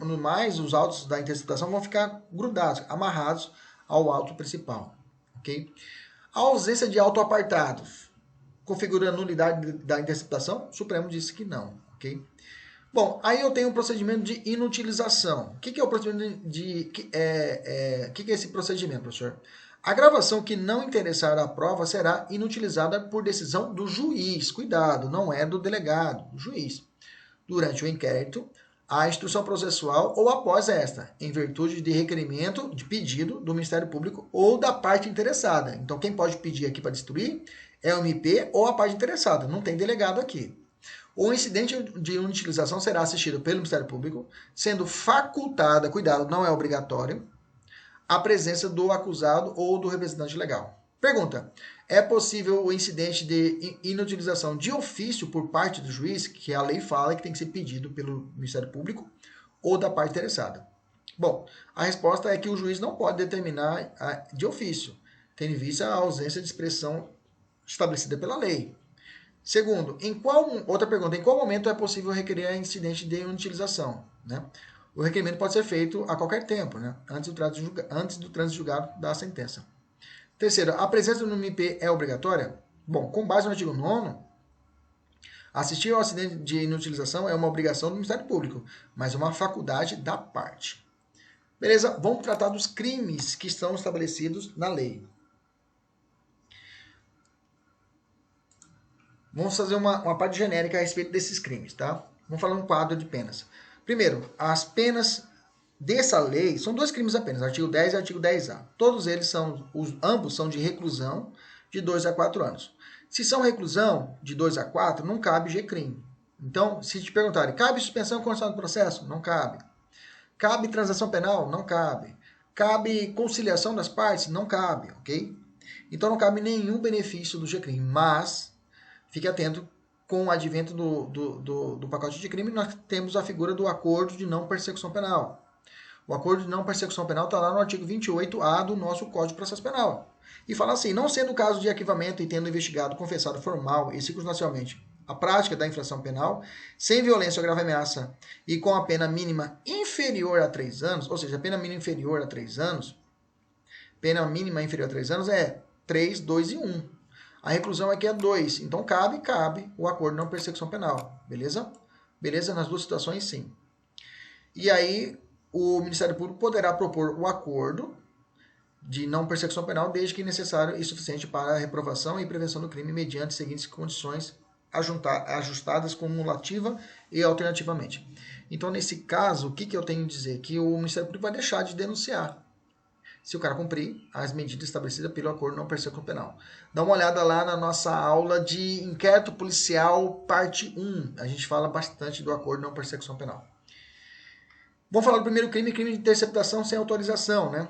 no mais, os autos da interceptação vão ficar grudados, amarrados ao auto principal, ok? A ausência de auto apartados configura a nulidade da interceptação? O Supremo disse que não, ok? Bom, aí eu tenho um procedimento de inutilização. O que é o procedimento de... que é esse procedimento, professor? A gravação que não interessar à prova será inutilizada por decisão do juiz. Cuidado, não é do delegado, do juiz. Durante o inquérito, a instrução processual ou após esta, em virtude de requerimento, de pedido do Ministério Público ou da parte interessada. Então, quem pode pedir aqui para destruir é o MP ou a parte interessada. Não tem delegado aqui. O incidente de inutilização será assistido pelo Ministério Público, sendo facultada, cuidado, não é obrigatório, a presença do acusado ou do representante legal. Pergunta: é possível o incidente de inutilização de ofício por parte do juiz, que a lei fala que tem que ser pedido pelo Ministério Público ou da parte interessada? Bom, a resposta é que o juiz não pode determinar de ofício, tendo em vista a ausência de expressão estabelecida pela lei. Segundo, outra pergunta, em qual momento é possível requerer incidente de inutilização? Né? O requerimento pode ser feito a qualquer tempo, né? antes do trânsito julgado da sentença. Terceiro, a presença no MP é obrigatória? Bom, com base no artigo 9º, assistir ao acidente de inutilização é uma obrigação do Ministério Público, mas é uma faculdade da parte. Beleza? Vamos tratar dos crimes que estão estabelecidos na lei. Vamos fazer uma parte genérica a respeito desses crimes, tá? Vamos falar um quadro de penas. Primeiro, as penas dessa lei são 2 crimes apenas, artigo 10 e artigo 10A. Todos eles ambos são de reclusão de 2 a 4 anos. Se são reclusão de 2 a 4, não cabe G-crime. Então, se te perguntarem, cabe suspensão condicional do processo? Não cabe. Cabe transação penal? Não cabe. Cabe conciliação das partes? Não cabe, ok? Então, não cabe nenhum benefício do G-crime, mas fique atento, com o advento do pacote de crime, nós temos a figura do acordo de não persecução penal. O acordo de não persecução penal está lá no artigo 28A do nosso Código de Processo Penal. E fala assim: não sendo o caso de arquivamento e tendo investigado, confessado formal e circunstancialmente a prática da infração penal, sem violência ou grave ameaça e com a pena mínima inferior a 3 anos, ou seja, a pena mínima inferior a 3 anos, pena mínima inferior a 3 anos é 3, 2 e 1. A reclusão aqui é 2. Então, cabe o acordo de não persecução penal. Beleza? Beleza? Nas 2 situações, sim. E aí, o Ministério Público poderá propor o acordo de não persecução penal, desde que necessário e suficiente para a reprovação e prevenção do crime, mediante as seguintes condições ajustadas cumulativa e alternativamente. Então, nesse caso, o que eu tenho a dizer? Que o Ministério Público vai deixar de denunciar se o cara cumprir as medidas estabelecidas pelo acordo de não persecução penal. Dá uma olhada lá na nossa aula de inquérito policial, parte 1. A gente fala bastante do acordo de não persecução penal. Vamos falar do primeiro crime, crime de interceptação sem autorização, né?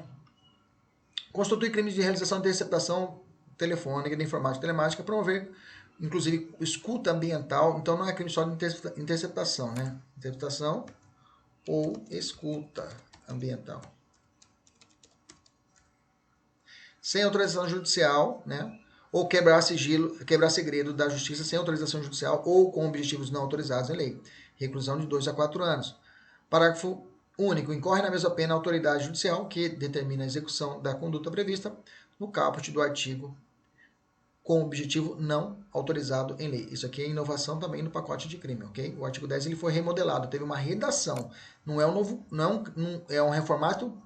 Constitui crime de realização de interceptação telefônica, de informática telemática, promover, inclusive, escuta ambiental. Então, não é crime só de interceptação, né? Interceptação ou escuta ambiental. Sem autorização judicial, né? Ou quebrar segredo da justiça sem autorização judicial ou com objetivos não autorizados em lei. Reclusão de 2 a 4 anos. Parágrafo único. Incorre na mesma pena a autoridade judicial que determina a execução da conduta prevista no caput do artigo com objetivo não autorizado em lei. Isso aqui é inovação também no pacote de crime, ok? O artigo 10 ele foi remodelado, teve uma redação. Não é um novo, não é um reformatio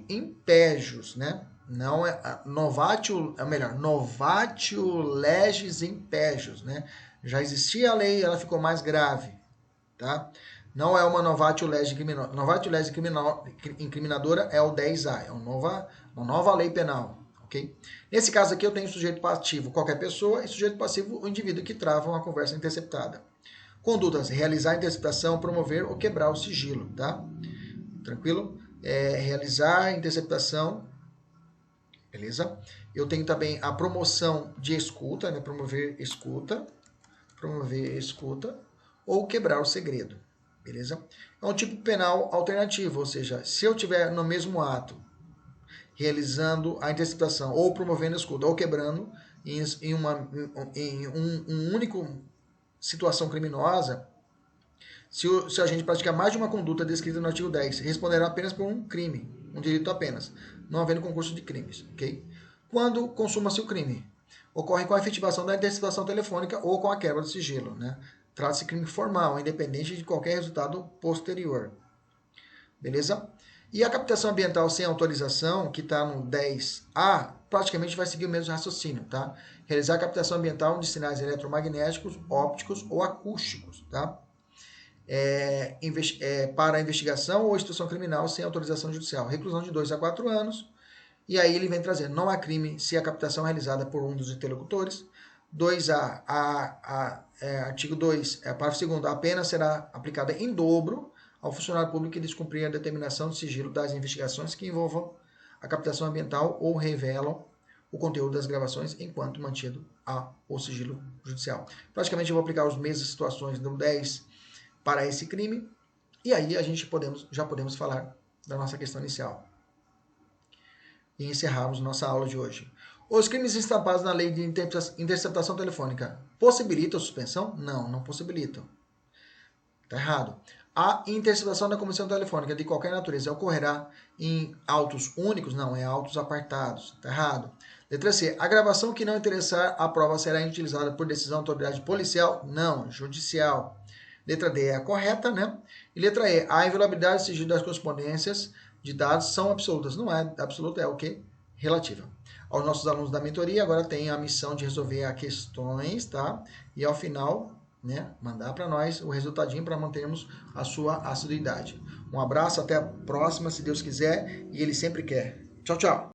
impejus, né? Não é novatio, é melhor, novatio legis impejus, né? Já existia a lei, ela ficou mais grave, tá? Não é uma novatio legis criminal. Novatio legis incriminadora é o 10A, é uma nova lei penal, ok? Nesse caso aqui eu tenho sujeito passivo, qualquer pessoa, e sujeito passivo, o indivíduo que trava uma conversa interceptada. Condutas: realizar a interceptação, promover ou quebrar o sigilo, tá? Tranquilo? Realizar a interceptação, beleza? Eu tenho também a promoção de escuta, né? Promover escuta, ou quebrar o segredo, beleza? É um tipo penal alternativo, ou seja, se eu tiver no mesmo ato realizando a interceptação, ou promovendo a escuta, ou quebrando em um único situação criminosa, se a gente praticar mais de uma conduta descrita no artigo 10, responderá apenas por um crime, um delito apenas, não havendo concurso de crimes, ok? Quando consuma-se o crime? Ocorre com a efetivação da interceptação telefônica ou com a quebra do sigilo, né? Trata-se de crime formal, independente de qualquer resultado posterior. Beleza? E a captação ambiental sem autorização, que está no 10A, praticamente vai seguir o mesmo raciocínio, tá? Realizar a captação ambiental de sinais eletromagnéticos, ópticos ou acústicos, tá? Para investigação ou instrução criminal sem autorização judicial. Reclusão de 2 a 4 anos. E aí ele vem trazendo, não há crime se a captação é realizada por um dos interlocutores. 2A, artigo 2, parágrafo 2º, a pena será aplicada em dobro ao funcionário público que descumprir a determinação de sigilo das investigações que envolvam a captação ambiental ou revelam o conteúdo das gravações enquanto mantido o sigilo judicial. Praticamente eu vou aplicar as mesmas situações do 10 para esse crime, e aí a gente já podemos falar da nossa questão inicial. E encerrarmos nossa aula de hoje. Os crimes estampados na lei de interceptação telefônica possibilitam suspensão? Não, não possibilitam. Está errado. A interceptação da comunicação telefônica de qualquer natureza ocorrerá em autos únicos? Não, é autos apartados. Está errado. Letra C. A gravação que não interessar a prova será utilizada por decisão da autoridade policial? Não, judicial. Letra D é a correta, né? E letra E. A inviolabilidade e sigilo das correspondências de dados são absolutas. Não é absoluta, é o quê? Relativa. Aos nossos alunos da mentoria, agora tem a missão de resolver as questões, tá? E ao final, né, mandar para nós o resultadinho para mantermos a sua assiduidade. Um abraço, até a próxima, se Deus quiser, e Ele sempre quer. Tchau, tchau!